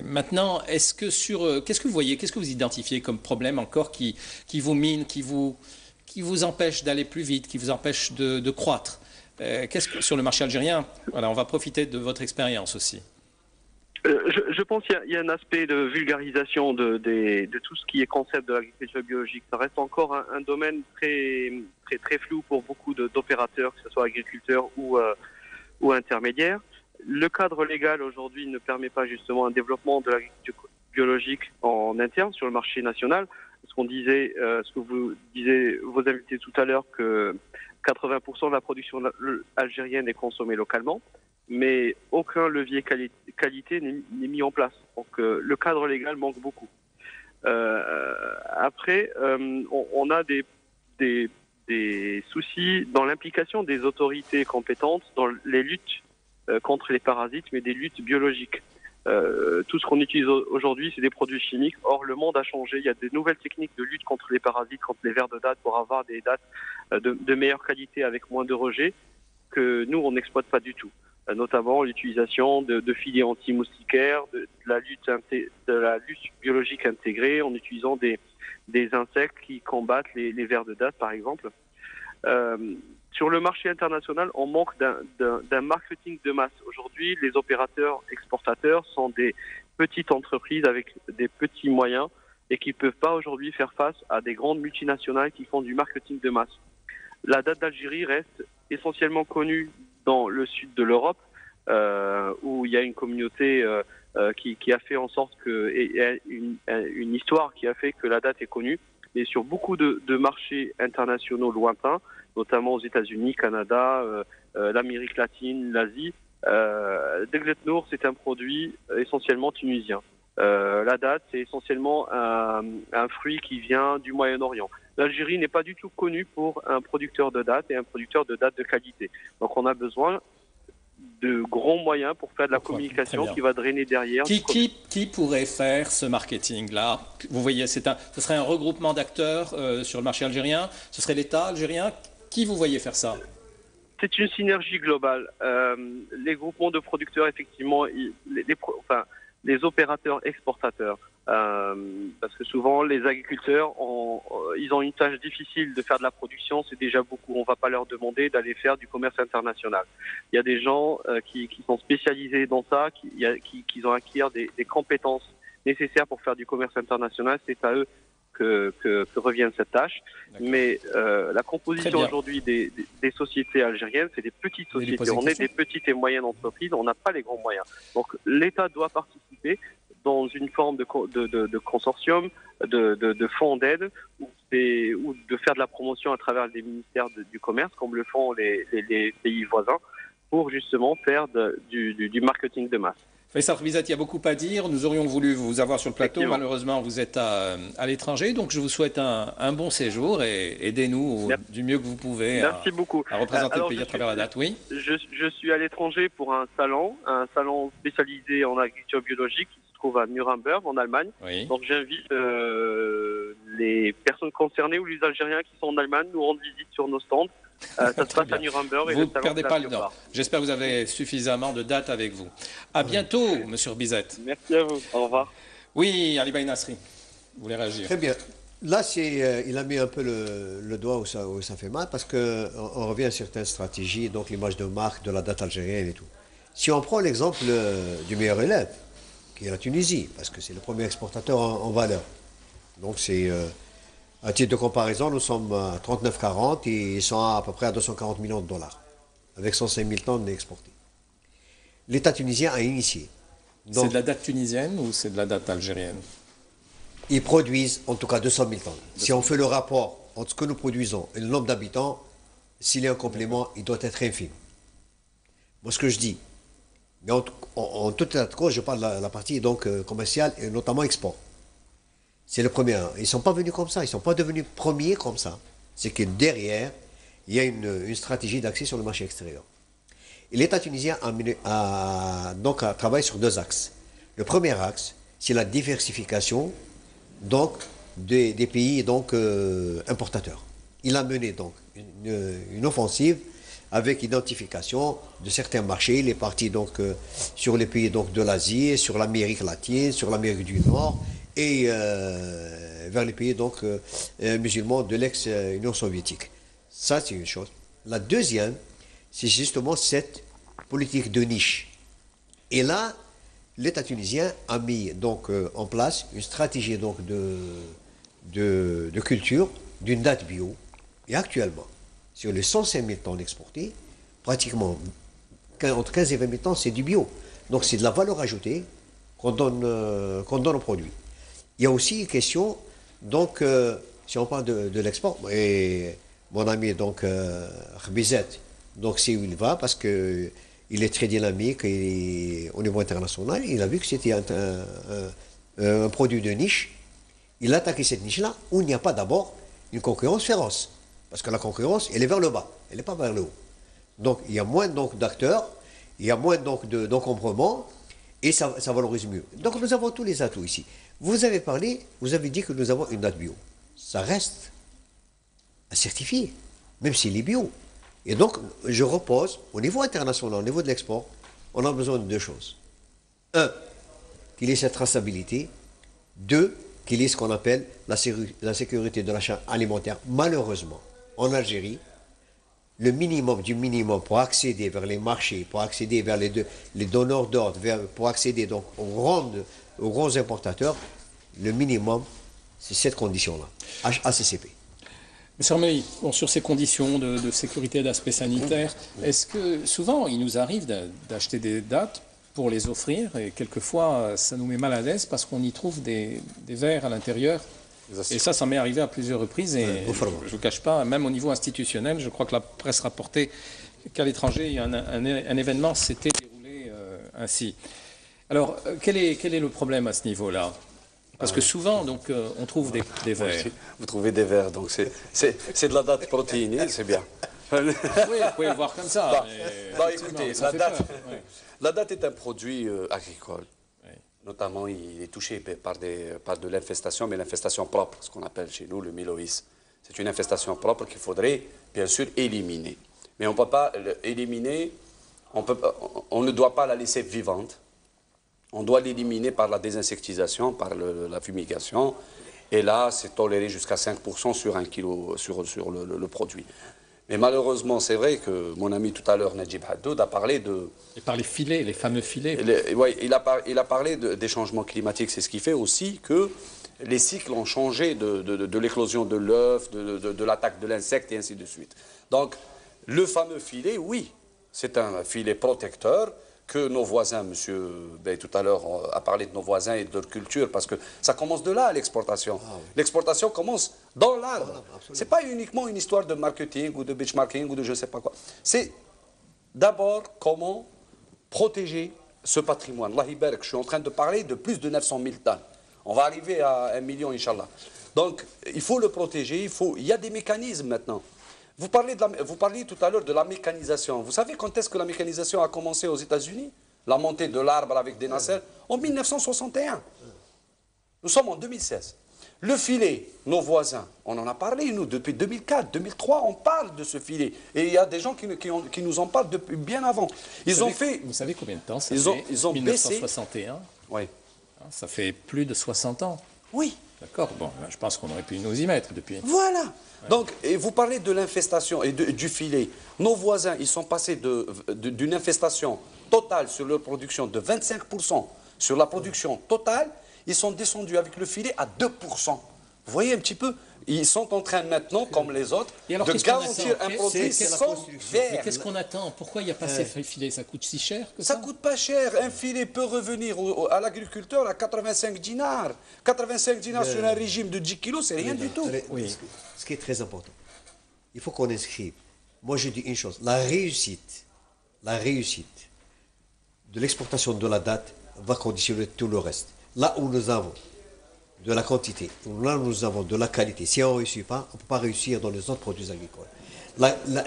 Speaker 1: Maintenant, qu'est-ce que vous voyez, qu'est-ce que vous identifiez comme problème encore qui vous mine, qui vous empêche d'aller plus vite, qui vous empêche de croître? Sur le marché algérien, voilà, on va profiter de votre expérience aussi.
Speaker 5: Je pense qu'il y a un aspect de vulgarisation de tout ce qui est concept de l'agriculture biologique. Ça reste encore un domaine très, très, très flou pour beaucoup d'opérateurs, que ce soit agriculteurs ou intermédiaires. Le cadre légal aujourd'hui ne permet pas justement un développement de l'agriculture biologique en interne sur le marché national. Ce que vous disiez vos invités tout à l'heure, que 80% de la production algérienne est consommée localement, mais aucun levier qualité n'est mis en place. Donc le cadre légal manque beaucoup. Après, on a des soucis dans l'implication des autorités compétentes dans les luttes contre les parasites, mais des luttes biologiques. Tout ce qu'on utilise aujourd'hui, c'est des produits chimiques. Or, le monde a changé. Il y a de nouvelles techniques de lutte contre les parasites, contre les vers de dattes, pour avoir des dattes de meilleure qualité avec moins de rejets que nous, on n'exploite pas du tout. Notamment l'utilisation de filets anti-moustiquaires, de la lutte biologique intégrée, en utilisant des insectes qui combattent les vers de dattes, par exemple. Sur le marché international, on manque d'un marketing de masse. Aujourd'hui, les opérateurs exportateurs sont des petites entreprises avec des petits moyens et qui ne peuvent pas aujourd'hui faire face à des grandes multinationales qui font du marketing de masse. La date d'Algérie reste essentiellement connue dans le sud de l'Europe, où il y a une communauté qui a fait en sorte une histoire qui a fait que la date est connue. Et sur beaucoup de marchés internationaux lointains, notamment aux États-Unis, Canada, l'Amérique latine, l'Asie, Deglet Nour, c'est un produit essentiellement tunisien. La date, c'est essentiellement un fruit qui vient du Moyen-Orient. L'Algérie n'est pas du tout connue pour un producteur de dattes et un producteur de dattes de qualité. Donc on a besoin de grands moyens pour faire de la communication qui va drainer derrière.
Speaker 1: Qui pourrait faire ce marketing-là? Vous voyez, ce serait un regroupement d'acteurs sur le marché algérien. Ce serait l'État algérien. Qui vous voyez faire ça?
Speaker 5: C'est une synergie globale. Les groupements de producteurs, effectivement, les opérateurs exportateurs. Parce que souvent, les agriculteurs, ils ont une tâche difficile de faire de la production, c'est déjà beaucoup. On ne va pas leur demander d'aller faire du commerce international. Il y a des gens qui sont spécialisés dans ça, qui ont acquis des compétences nécessaires pour faire du commerce international. C'est à eux que revient cette tâche. Mais la composition aujourd'hui des sociétés algériennes, c'est des petites sociétés. On est des petites et moyennes entreprises, on n'a pas les grands moyens. Donc l'État doit participer dans une forme de consortium, de fonds d'aide, ou de faire de la promotion à travers les ministères du commerce, comme le font les pays voisins, pour justement faire du marketing de masse.
Speaker 1: Faisal Bizet, il y a beaucoup à dire. Nous aurions voulu vous avoir sur le plateau. Malheureusement, vous êtes à l'étranger. Donc, je vous souhaite un bon séjour et aidez-nous du mieux que vous pouvez à représenter le pays à travers la date. Oui.
Speaker 5: Je suis à l'étranger pour un salon spécialisé en agriculture biologique qui se trouve à Nuremberg, en Allemagne. Oui. Donc, j'invite les personnes concernées ou les Algériens qui sont en Allemagne nous rendre visite sur nos stands. Ça se passe à Nuremberg.
Speaker 1: Vous ne perdez pas le nord. J'espère que vous avez suffisamment de dates avec vous. À bientôt, Monsieur Bizet.
Speaker 5: Merci à vous. Au revoir.
Speaker 1: Oui, Ali Baye Nasri, vous voulez réagir?
Speaker 3: Très bien. Là, il a mis un peu le doigt où ça fait mal, parce qu'on revient à certaines stratégies, donc l'image de marque de la date algérienne et tout. Si on prend l'exemple du meilleur élève, qui est la Tunisie, parce que c'est le premier exportateur en valeur. Donc c'est... à titre de comparaison, nous sommes à 39,40 et ils sont à peu près à 240 millions de dollars, avec 105 000 tonnes exportées. L'État tunisien a initié.
Speaker 1: C'est de la date tunisienne ou c'est de la date algérienne?
Speaker 3: Ils produisent en tout cas 200 000 tonnes. Si on fait le rapport entre ce que nous produisons et le nombre d'habitants, s'il y a un complément, il doit être infime. Moi, ce que je dis, Mais en tout état de cause, je parle de la partie donc, commerciale et notamment export. C'est le premier. Ils ne sont pas venus comme ça, ils ne sont pas devenus premiers comme ça. C'est que derrière, il y a une stratégie d'accès sur le marché extérieur. Et l'État tunisien donc, travaille sur 2 axes. Le premier axe, c'est la diversification donc, des pays donc, importateurs. Il a mené donc une offensive avec identification de certains marchés, les parties donc, sur les pays donc, de l'Asie, sur l'Amérique latine, sur l'Amérique du Nord et vers les pays donc, musulmans de l'ex-Union soviétique. Ça, c'est une chose. La deuxième, c'est justement cette politique de niche. Et là, l'État tunisien a mis donc, en place une stratégie donc, de culture d'une date bio. Et actuellement, sur les 105 000 tonnes exportées, pratiquement entre 15 et 20 000 tonnes, c'est du bio. Donc c'est de la valeur ajoutée qu'on donne aux produits. Il y a aussi une question, donc, si on parle de l'export, et mon ami, donc, Khbizet, donc c'est où il va, parce qu'il est très dynamique et, au niveau international, il a vu que c'était un produit de niche. Il a attaqué cette niche-là, où il n'y a pas d'abord une concurrence féroce. Parce que la concurrence, elle est vers le bas, elle n'est pas vers le haut. Donc, il y a moins d'acteurs, il y a moins d'encombrements, et ça valorise mieux. Donc, nous avons tous les atouts ici. Vous avez dit que nous avons une date bio. Ça reste à certifier, même s'il est bio. Et donc, je repose, au niveau international, au niveau de l'export, on a besoin de 2 choses. 1, qu'il y ait cette traçabilité. 2, qu'il y ait ce qu'on appelle la sécurité de l'achat alimentaire. Malheureusement, en Algérie, le minimum du minimum pour accéder vers les marchés, pour accéder vers les donneurs d'ordre, pour accéder donc aux grands importateurs, le minimum, c'est cette condition-là, ACCP.
Speaker 1: Monsieur Armei, bon, sur ces conditions de sécurité, d'aspect sanitaire, est-ce que souvent il nous arrive d'acheter des dates pour les offrir et quelquefois ça nous met mal à l'aise parce qu'on y trouve des verres à l'intérieur? Et ça m'est arrivé à plusieurs reprises et je ne vous cache pas, même au niveau institutionnel, je crois que la presse rapportait qu'à l'étranger, un événement s'était déroulé ainsi. Alors, quel est le problème à ce niveau-là? Parce que souvent, donc, on trouve des verres.
Speaker 2: Vous trouvez des verres, donc c'est de la date protéinée, c'est bien.
Speaker 1: Oui, vous pouvez le voir comme ça.
Speaker 2: Écoutez, la date est un produit agricole. Notamment, il est touché par de l'infestation, mais l'infestation propre, ce qu'on appelle chez nous le myloïs. C'est une infestation propre qu'il faudrait, bien sûr, éliminer. Mais on ne peut pas l'éliminer, on ne doit pas la laisser vivante. On doit l'éliminer par la désinsectisation, par la fumigation. Et là, c'est toléré jusqu'à 5% sur 1 kilo, sur le produit. Mais malheureusement, c'est vrai que mon ami tout à l'heure, Najib Haddoud, a parlé de...
Speaker 1: Et par les filets, les fameux filets.
Speaker 2: Oui, il a parlé des changements climatiques. C'est ce qui fait aussi que les cycles ont changé de l'éclosion de l'œuf, de l'attaque de l'insecte et ainsi de suite. Donc, le fameux filet, oui, c'est un filet protecteur que nos voisins, monsieur tout à l'heure a parlé de nos voisins et de leur culture, parce que ça commence de là, l'exportation. Ah, oui. L'exportation commence dans l'arbre. Ce n'est pas uniquement une histoire de marketing ou de benchmarking ou de je ne sais pas quoi. C'est d'abord comment protéger ce patrimoine. Allah Ibarak, je suis en train de parler de plus de 900 000 tonnes. On va arriver à 1 million, Inch'Allah. Donc, il faut le protéger, il y a des mécanismes maintenant. Vous parliez tout à l'heure de la mécanisation. Vous savez quand est-ce que la mécanisation a commencé aux États-Unis? La montée de l'arbre avec des nacelles? En 1961. Nous sommes en 2016. Le filet, nos voisins, on en a parlé, nous, depuis 2004, 2003, on parle de ce filet. Et il y a des gens qui nous en parlent depuis bien avant.
Speaker 1: Vous savez combien de temps ça fait?
Speaker 2: Ils ont
Speaker 1: 1961.
Speaker 2: Oui.
Speaker 1: Ça fait plus de 60 ans.
Speaker 2: Oui.
Speaker 1: D'accord. Bon, je pense qu'on aurait pu nous y mettre depuis.
Speaker 2: Voilà. Ouais. Donc, et vous parlez de l'infestation et du filet. Nos voisins, ils sont passés d'une infestation totale sur leur production de 25% sur la production totale. Ils sont descendus avec le filet à 2%. Vous voyez un petit peu? Ils sont en train maintenant, comme les autres, de garantir un produit sans verre.
Speaker 1: Mais qu'est-ce qu'on attend? Pourquoi il n'y a pas ces filets? Ça coûte si cher que ça?
Speaker 2: Ça coûte pas cher. Un filet peut revenir à l'agriculteur à 85 dinars. 85 dinars sur un régime de 10 kilos, c'est rien du tout.
Speaker 3: Oui. Ce qui est très important, il faut qu'on inscrive. Moi, je dis une chose. La réussite de l'exportation de la date va conditionner tout le reste. Là où nous avons de la quantité, là où nous avons de la qualité, si on ne réussit pas, on ne peut pas réussir dans les autres produits agricoles.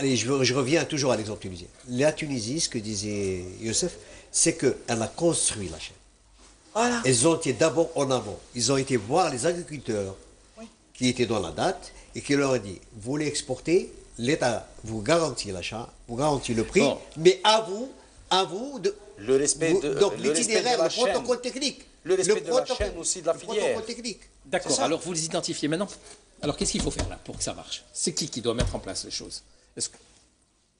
Speaker 3: Et je reviens toujours à l'exemple tunisien. La Tunisie, ce que disait Youssef, c'est qu'elle a construit la chaîne. Voilà. Ils ont été d'abord en avant. Ils ont été voir les agriculteurs qui étaient dans la date et qui leur ont dit, vous voulez exporter, l'État vous garantit l'achat, vous garantit le prix, mais à vous de...
Speaker 2: Le respect de
Speaker 3: donc
Speaker 2: le
Speaker 3: l'itinéraire, le protocole technique.
Speaker 2: Le respect de la chaîne aussi de la filière.
Speaker 1: D'accord, alors vous les identifiez maintenant. Alors qu'est-ce qu'il faut faire là pour que ça marche? C'est qui doit mettre en place les choses?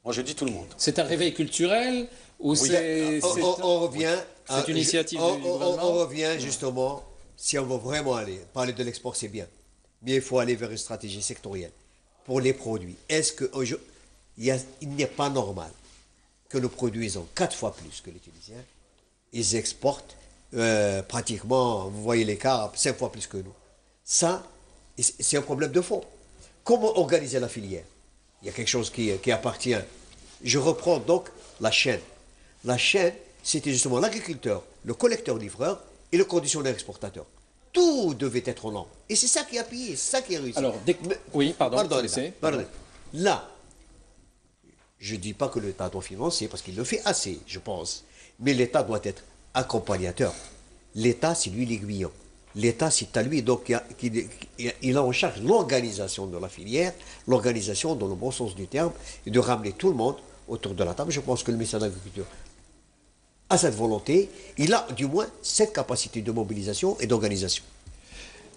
Speaker 2: Moi je dis tout le monde.
Speaker 1: C'est un réveil culturel ou c'est...
Speaker 3: On revient...
Speaker 1: C'est une initiative du gouvernement.
Speaker 3: On revient justement, si on veut vraiment parler de l'export c'est bien, mais il faut aller vers une stratégie sectorielle pour les produits. Est-ce qu'il n'est pas normal que nous produisons 4 fois plus que les Tunisiens? Ils exportent pratiquement, vous voyez l'écart, 5 fois plus que nous. Ça, c'est un problème de fond. Comment organiser la filière? Il y a quelque chose qui appartient. Je reprends donc la chaîne. La chaîne, c'était justement l'agriculteur, le collecteur-livreur et le conditionneur-exportateur. Tout devait être en ordre. Et c'est ça qui a payé, c'est ça qui a réussi.
Speaker 1: Alors, oui, pardon.
Speaker 3: Pardonnez. Là, je ne dis pas que l'État doit financer, parce qu'il le fait assez, je pense. Mais l'État doit être accompagnateur. L'État, c'est lui l'aiguillon. L'État, c'est à lui, donc il a en charge l'organisation de la filière, l'organisation dans le bon sens du terme, et de ramener tout le monde autour de la table. Je pense que le ministère de l'Agriculture a cette volonté, il a du moins cette capacité de mobilisation et d'organisation.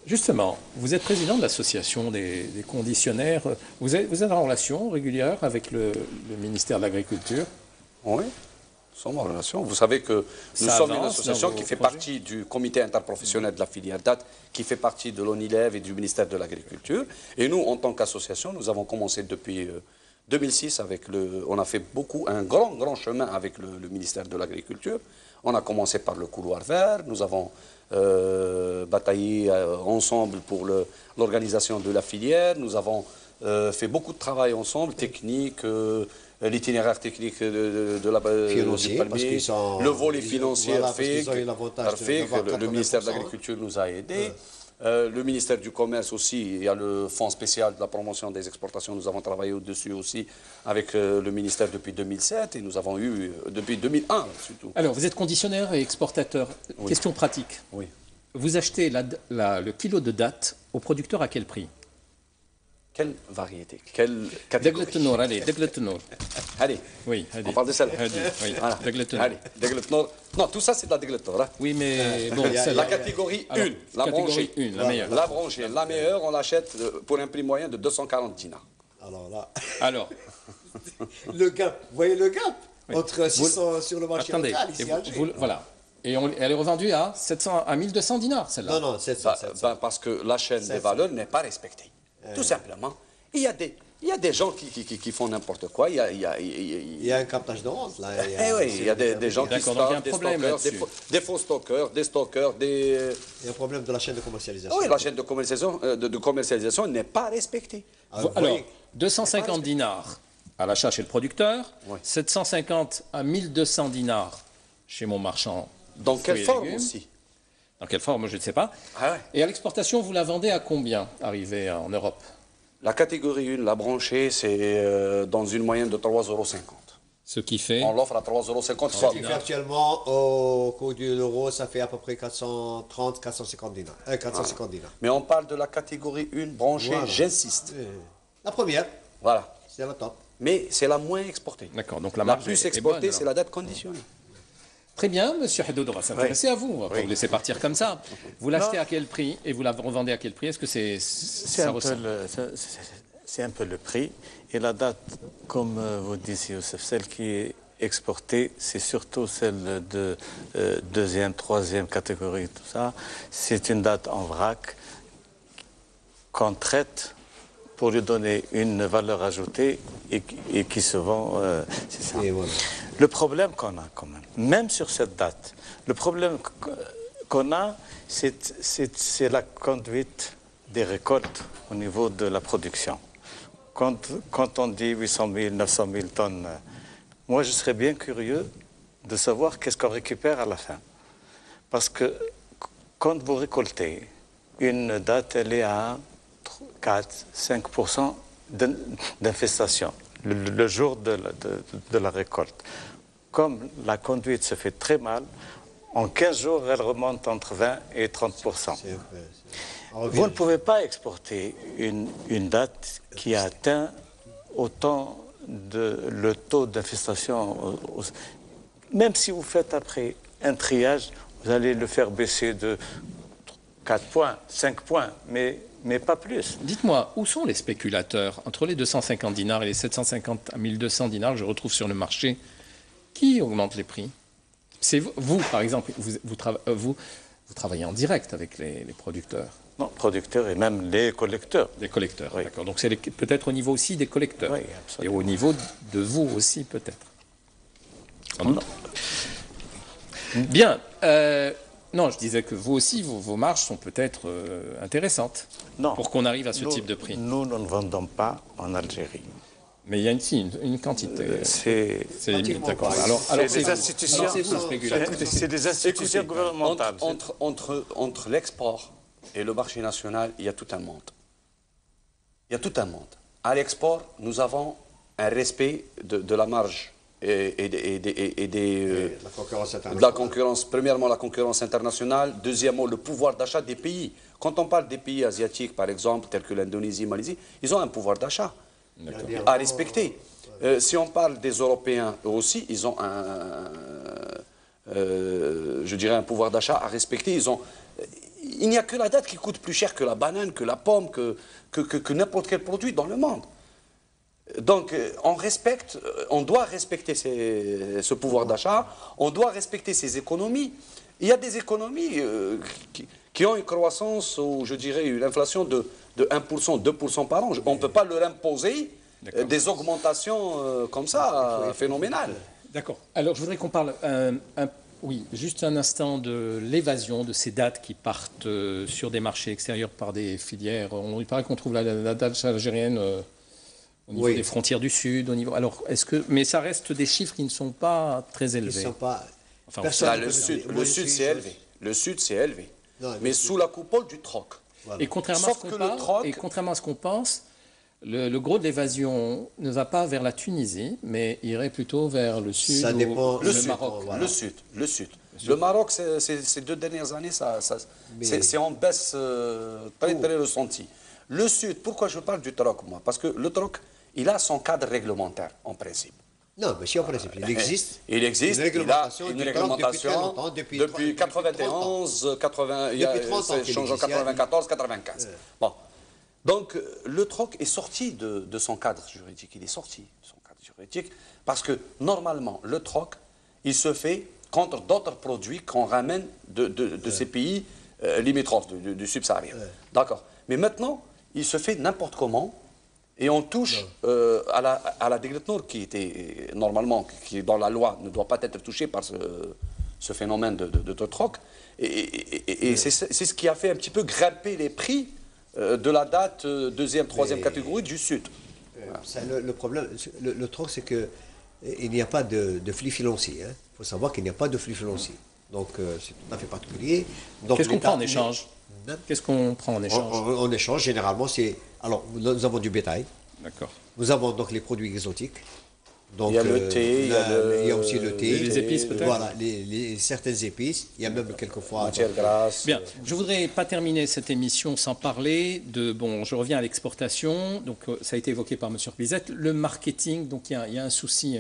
Speaker 1: Justement, vous êtes président de l'association des conditionneurs. Vous êtes en relation régulière avec le ministère de l'Agriculture?
Speaker 2: Oui, nous sommes en relation. Vous savez que nous sommes une association qui fait partie du comité interprofessionnel de la filière date, qui fait partie de l'ONILEV et du ministère de l'Agriculture. Et nous, en tant qu'association, nous avons commencé depuis 2006 on a fait un grand chemin avec le ministère de l'Agriculture. On a commencé par le couloir vert, nous avons bataillé ensemble pour l'organisation de la filière, nous avons fait beaucoup de travail ensemble, technique, l'itinéraire technique de la
Speaker 3: financier,
Speaker 2: du palmier, le volet financier le ministère de l'Agriculture nous a aidés. Le ministère du Commerce aussi, il y a le fonds spécial de la promotion des exportations, nous avons travaillé au-dessus aussi avec le ministère depuis 2007 et nous avons eu depuis 2001 surtout.
Speaker 1: Alors vous êtes conditionneur et exportateur. Oui. Question pratique.
Speaker 2: Oui.
Speaker 1: Vous achetez le kilo de date au producteur à quel prix?
Speaker 2: Quelle variété? Quelle catégorie?
Speaker 1: Degletenor.
Speaker 2: Allez,
Speaker 1: oui,
Speaker 2: on parle de celle-là.
Speaker 1: Oui,
Speaker 2: voilà. Allez, Degletenor. Non, tout ça c'est de la Degletenor. Hein.
Speaker 1: Oui, mais bon,
Speaker 2: la catégorie 1, la branchée.
Speaker 1: La meilleure.
Speaker 2: La branchée, la meilleure, on l'achète pour un prix moyen de 240 dinars.
Speaker 3: Alors là...
Speaker 1: Alors
Speaker 3: le gap, vous voyez le gap entre 600 sur le marché local, ici à Alger.
Speaker 1: Voilà. Et elle est revendue à 1200 dinars, celle-là.
Speaker 3: Non, 700.
Speaker 2: Parce que la chaîne des valeurs n'est pas respectée. Tout simplement. Il y a des gens qui font n'importe quoi. Il
Speaker 3: y a un captage de rente, là.
Speaker 2: Il y a des gens qui stockent, des faux stockeurs, des stockeurs, des...
Speaker 3: Il y a un problème de la chaîne de commercialisation.
Speaker 2: Oui, la chaîne de commercialisation n'est pas respectée.
Speaker 1: Alors, 250 dinars à l'achat chez le producteur, 750 à 1200 dinars chez mon marchand.
Speaker 2: Dans quelle forme aussi?
Speaker 1: Dans quelle forme, je ne sais pas. Et à l'exportation, vous la vendez à combien, arrivé en Europe?
Speaker 2: La catégorie 1, la branchée, c'est dans une moyenne de 3,50 €.
Speaker 1: Ce qui fait...
Speaker 2: On l'offre à 3,50 €.
Speaker 3: Ce qui fait actuellement, au coût de l'euro, ça fait à peu près 430, 450 dinars. 450 dinars.
Speaker 2: Mais on parle de la catégorie 1 branchée, j'insiste.
Speaker 3: La première.
Speaker 2: Voilà.
Speaker 3: C'est la top.
Speaker 2: Mais c'est la moins exportée.
Speaker 1: D'accord, donc
Speaker 2: la plus exportée, c'est la date conditionnée.
Speaker 1: Très bien, Monsieur Hadoud, on va s'intéresser à vous. On va pas vous laisser partir comme ça. Vous l'achetez à quel prix et vous la revendez à quel prix? Est-ce que
Speaker 4: c'est un peu le prix. Et la date, comme vous disiez, Youssef, celle qui est exportée, c'est surtout celle de deuxième, troisième catégorie, tout ça. C'est une date en vrac qu'on traite pour lui donner une valeur ajoutée et qui se vend, c'est ça. Voilà. Le problème qu'on a quand même sur cette date, le problème qu'on a, c'est la conduite des récoltes au niveau de la production. Quand on dit 800 000, 900 000 tonnes, moi je serais bien curieux de savoir qu'est-ce qu'on récupère à la fin. Parce que quand vous récoltez, une date, elle est à 4-5% d'infestation le jour de la récolte. Comme la conduite se fait très mal, en 15 jours, elle remonte entre 20 et 30%. Vous ne pouvez pas exporter une date qui a atteint autant le taux d'infestation. Même si vous faites après un triage, vous allez le faire baisser de 4 points, 5 points, mais pas plus.
Speaker 1: Dites-moi, où sont les spéculateurs? Entre les 250 dinars et les 750 à 1200 dinars que je retrouve sur le marché, qui augmente les prix? C'est vous, par exemple, vous travaillez en direct avec les producteurs?
Speaker 4: Non, producteurs et même les collecteurs.
Speaker 1: Les collecteurs,
Speaker 4: oui.
Speaker 1: D'accord. Donc c'est peut-être au niveau aussi des collecteurs.
Speaker 4: Oui, absolument.
Speaker 1: Et au niveau de vous aussi, peut-être.
Speaker 4: Non.
Speaker 1: Bien. Non, je disais que vous aussi, vos marges sont peut-être intéressantes pour qu'on arrive à ce type de prix.
Speaker 4: Nous ne vendons pas en Algérie.
Speaker 1: Mais il y a une quantité.
Speaker 4: C'est
Speaker 1: d'accord.
Speaker 4: Alors c'est des institutions. C'est des institutions gouvernementales.
Speaker 2: Entre l'export et le marché national, il y a tout un monde. Il y a tout un monde. À l'export, nous avons un respect de la marge et de la concurrence. Premièrement, la concurrence internationale. Deuxièmement, le pouvoir d'achat des pays. Quand on parle des pays asiatiques, par exemple, tels que l'Indonésie, Malaisie, ils ont un pouvoir d'achat à respecter. Si on parle des Européens, eux aussi, ils ont je dirais un pouvoir d'achat à respecter. Il n'y a que la date qui coûte plus cher que la banane, que la pomme, que n'importe quel produit dans le monde. Donc, on doit respecter ce pouvoir d'achat, on doit respecter ces économies. Il y a des économies qui ont une croissance, ou je dirais une inflation de 1%, 2% par an. On ne peut pas leur imposer des augmentations comme ça, phénoménales.
Speaker 1: D'accord. Alors, je voudrais qu'on parle oui, juste un instant de l'évasion de ces dates qui partent sur des marchés extérieurs par des filières. Il paraît qu'on trouve la date algérienne au niveau des frontières du Sud. Alors, mais ça reste des chiffres qui ne sont pas très élevés.
Speaker 3: Ils ne sont pas...
Speaker 2: le Sud, c'est élevé. Le Sud, c'est élevé. Mais sous la coupole du troc.
Speaker 1: Voilà. Et contrairement à ce qu'on pense, le gros de l'évasion ne va pas vers la Tunisie, mais irait plutôt vers le Sud ou le Maroc.
Speaker 2: Voilà. Le Sud. Le Maroc, ces 2 dernières années, c'est en baisse très ressentie. Le Sud, pourquoi je parle du troc, moi? Parce que le troc, il a son cadre réglementaire, en principe.
Speaker 3: Non, mais en principe, il existe.
Speaker 2: Il existe, il a une réglementation depuis 91, 80, il a changé en 94, 95. Bon. Donc, le troc est sorti de son cadre juridique. Il est sorti de son cadre juridique parce que, normalement, le troc, il se fait contre d'autres produits qu'on ramène de ces pays limitrophes, du subsaharien. D'accord. Mais maintenant, il se fait n'importe comment et on touche à la Degletnor qui était, normalement, qui dans la loi ne doit pas être touchée par ce phénomène de troc. Et c'est ce qui a fait un petit peu grimper les prix de la date 2e, 3e catégorie du Sud.
Speaker 3: Le problème, le troc, c'est qu'il n'y a pas de flux financier. Il faut savoir qu'il n'y a pas de flux financier. Donc, c'est tout à fait particulier.
Speaker 1: Qu'est-ce qu'on prend en échange? Qu'est-ce qu'on prend en échange?
Speaker 3: En échange, généralement, c'est... Alors, nous avons du bétail.
Speaker 1: D'accord.
Speaker 3: Nous avons donc les produits exotiques. Donc,
Speaker 2: il y a le thé,
Speaker 3: il y a aussi le thé.
Speaker 1: Les épices peut-être.
Speaker 3: Voilà, certaines épices. Il y a même quelquefois...
Speaker 2: Matière grasse.
Speaker 1: Bien, je ne voudrais pas terminer cette émission sans parler de... Bon, je reviens à l'exportation. Donc, ça a été évoqué par M. Bizette. Le marketing, donc il y a un souci...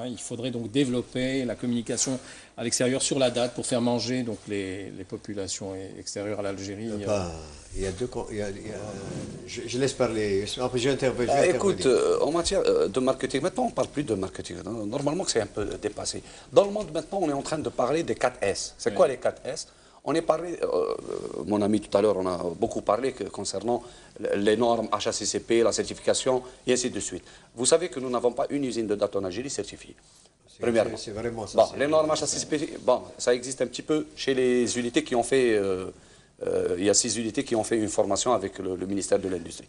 Speaker 1: il faudrait donc développer la communication à l'extérieur sur la date pour faire manger donc les populations extérieures à l'Algérie.
Speaker 3: Il y a deux... je laisse parler. Après, je vais intervenir.
Speaker 2: Écoute, en matière de marketing, maintenant on ne parle plus de marketing. Normalement, c'est un peu dépassé. Dans le monde, maintenant, on est en train de parler des 4 S. C'est quoi les 4 S? On est parlé, mon ami tout à l'heure, on a beaucoup parlé concernant les normes HACCP, la certification, et ainsi de suite. Vous savez que nous n'avons pas une usine de date en Algérie certifiée. Premièrement.
Speaker 3: C'est vraiment ça.
Speaker 2: Bon, les normes HACCP, bon, ça existe un petit peu chez les unités qui ont fait... il y a 6 unités qui ont fait une formation avec le ministère de l'Industrie.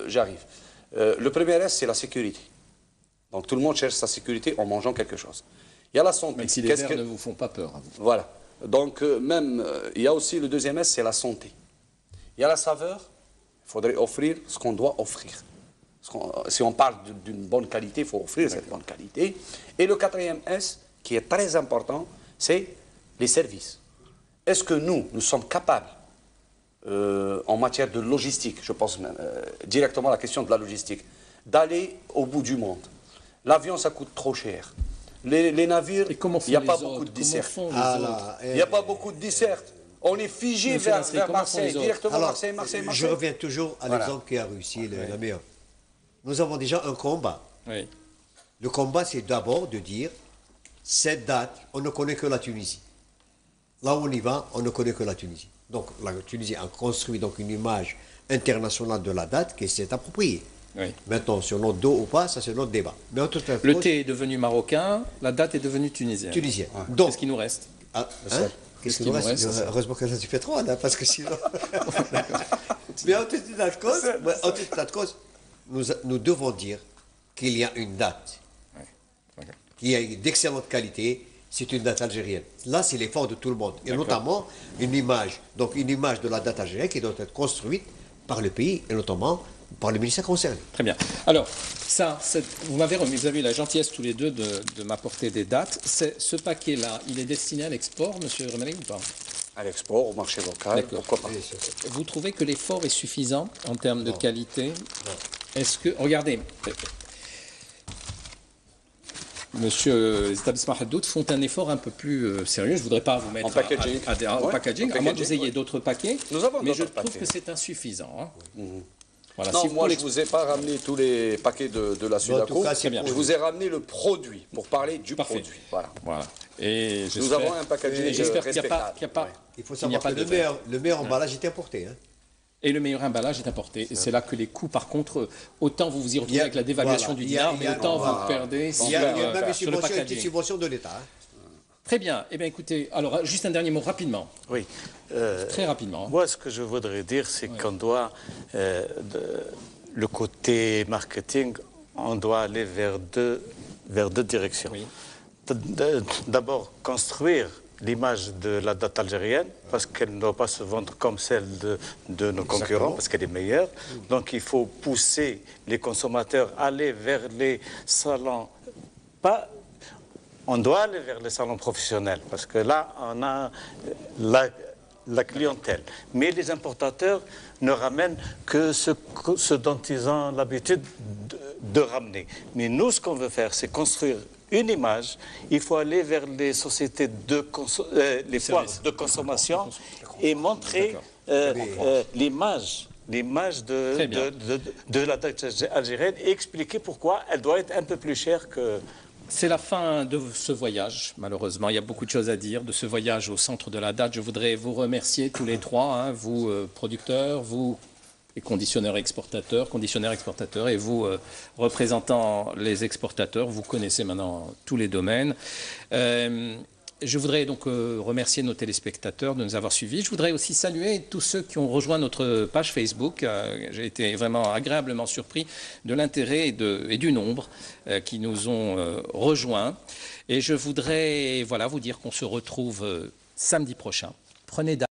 Speaker 2: J'arrive. Le premier S, c'est la sécurité. Donc tout le monde cherche sa sécurité en mangeant quelque chose. Il y a la santé.
Speaker 1: Même si les verts ne vous font pas peur.
Speaker 2: Voilà. Donc il y a aussi le deuxième S, c'est la santé. Il y a la saveur, il faudrait offrir ce qu'on doit offrir. Si on parle d'une bonne qualité, il faut offrir cette bonne qualité. Et le quatrième S, qui est très important, c'est les services. Est-ce que nous sommes capables, en matière de logistique, je pense directement à la question de la logistique, d'aller au bout du monde? L'avion, ça coûte trop cher. Les navires, il n'y a pas beaucoup de dessertes. Il n'y a pas beaucoup de dessertes. On est figé vers Marseille, directement Marseille.
Speaker 3: Je reviens toujours à l'exemple qui a réussi la meilleure. Nous avons déjà un combat.
Speaker 1: Oui.
Speaker 3: Le combat, c'est d'abord de dire, cette date, on ne connaît que la Tunisie. Là où on y va, on ne connaît que la Tunisie. Donc la Tunisie a construit donc une image internationale de la date qui s'est appropriée.
Speaker 1: Oui.
Speaker 3: Maintenant, sur notre dos ou pas, ça c'est notre débat. Mais en tout cas,
Speaker 1: le thé est devenu marocain, la date est devenue tunisienne.
Speaker 3: Tunisienne.
Speaker 1: Ouais. Qu'est-ce qui nous reste?
Speaker 3: Qu'est-ce qui nous reste? Heureusement que ça du pétrole, hein, parce que sinon... Mais en tout état de cause, nous devons dire qu'il y a une date qui est d'excellente qualité, c'est une date algérienne. Là, c'est l'effort de tout le monde. Et notamment, une image de la date algérienne qui doit être construite par le pays, et notamment par le ministère concerné.
Speaker 1: Très bien. Alors, ça, vous avez eu la gentillesse tous les deux de m'apporter des dates. Ce paquet-là, il est destiné à l'export, monsieur Remeli, ou pas?
Speaker 2: À l'export, au marché local, pourquoi pas.
Speaker 1: Vous trouvez que l'effort est suffisant en termes de qualité? Est-ce que... Regardez, monsieur Établissement Haddoud font un effort un peu plus sérieux. Je ne voudrais pas vous mettre
Speaker 2: en packaging,
Speaker 1: à moins que vous ayez d'autres paquets.
Speaker 2: Nous avons
Speaker 1: mais je trouve que c'est insuffisant. Hein. Voilà,
Speaker 2: non,
Speaker 1: si
Speaker 2: moi je ne vous ai pas ramené tous les paquets de la Sudaco. Je vous ai ramené le produit, pour parler du produit. Voilà.
Speaker 1: Et
Speaker 2: nous avons un packaging respectable.
Speaker 3: Il faut savoir que le meilleur emballage est importé. Hein.
Speaker 1: Et le meilleur emballage est importé. Et c'est là que les coûts, par contre, autant vous vous y retrouvez avec la dévaluation du dinar, mais autant vous perdez
Speaker 3: il y a même
Speaker 1: une
Speaker 3: subvention de l'État. Hein.
Speaker 1: Très bien. Eh bien, écoutez, alors, juste un dernier mot, rapidement.
Speaker 4: Oui.
Speaker 1: Très rapidement.
Speaker 4: Moi, ce que je voudrais dire, c'est qu'on doit, le côté marketing, on doit aller vers deux directions. Oui. D'abord, construire l'image de la date algérienne, parce qu'elle ne doit pas se vendre comme celle de nos concurrents, parce qu'elle est meilleure. Donc, il faut pousser les consommateurs à aller vers les salons, on doit aller vers les salons professionnels, parce que là, on a la clientèle. Mais les importateurs ne ramènent que ce dont ils ont l'habitude de ramener. Mais nous, ce qu'on veut faire, c'est construire une image. Il faut aller vers les sociétés les foires de consommation et montrer l'image de la date algérienne et expliquer pourquoi elle doit être un peu plus chère que...
Speaker 1: C'est la fin de ce voyage, malheureusement. Il y a beaucoup de choses à dire de ce voyage au centre de la date. Je voudrais vous remercier tous les trois, hein, vous producteurs, vous les conditionneurs exportateurs, et vous représentant les exportateurs. Vous connaissez maintenant tous les domaines. Je voudrais donc remercier nos téléspectateurs de nous avoir suivis. Je voudrais aussi saluer tous ceux qui ont rejoint notre page Facebook. J'ai été vraiment agréablement surpris de l'intérêt et du nombre qui nous ont rejoints. Et je voudrais vous dire qu'on se retrouve samedi prochain. Prenez date.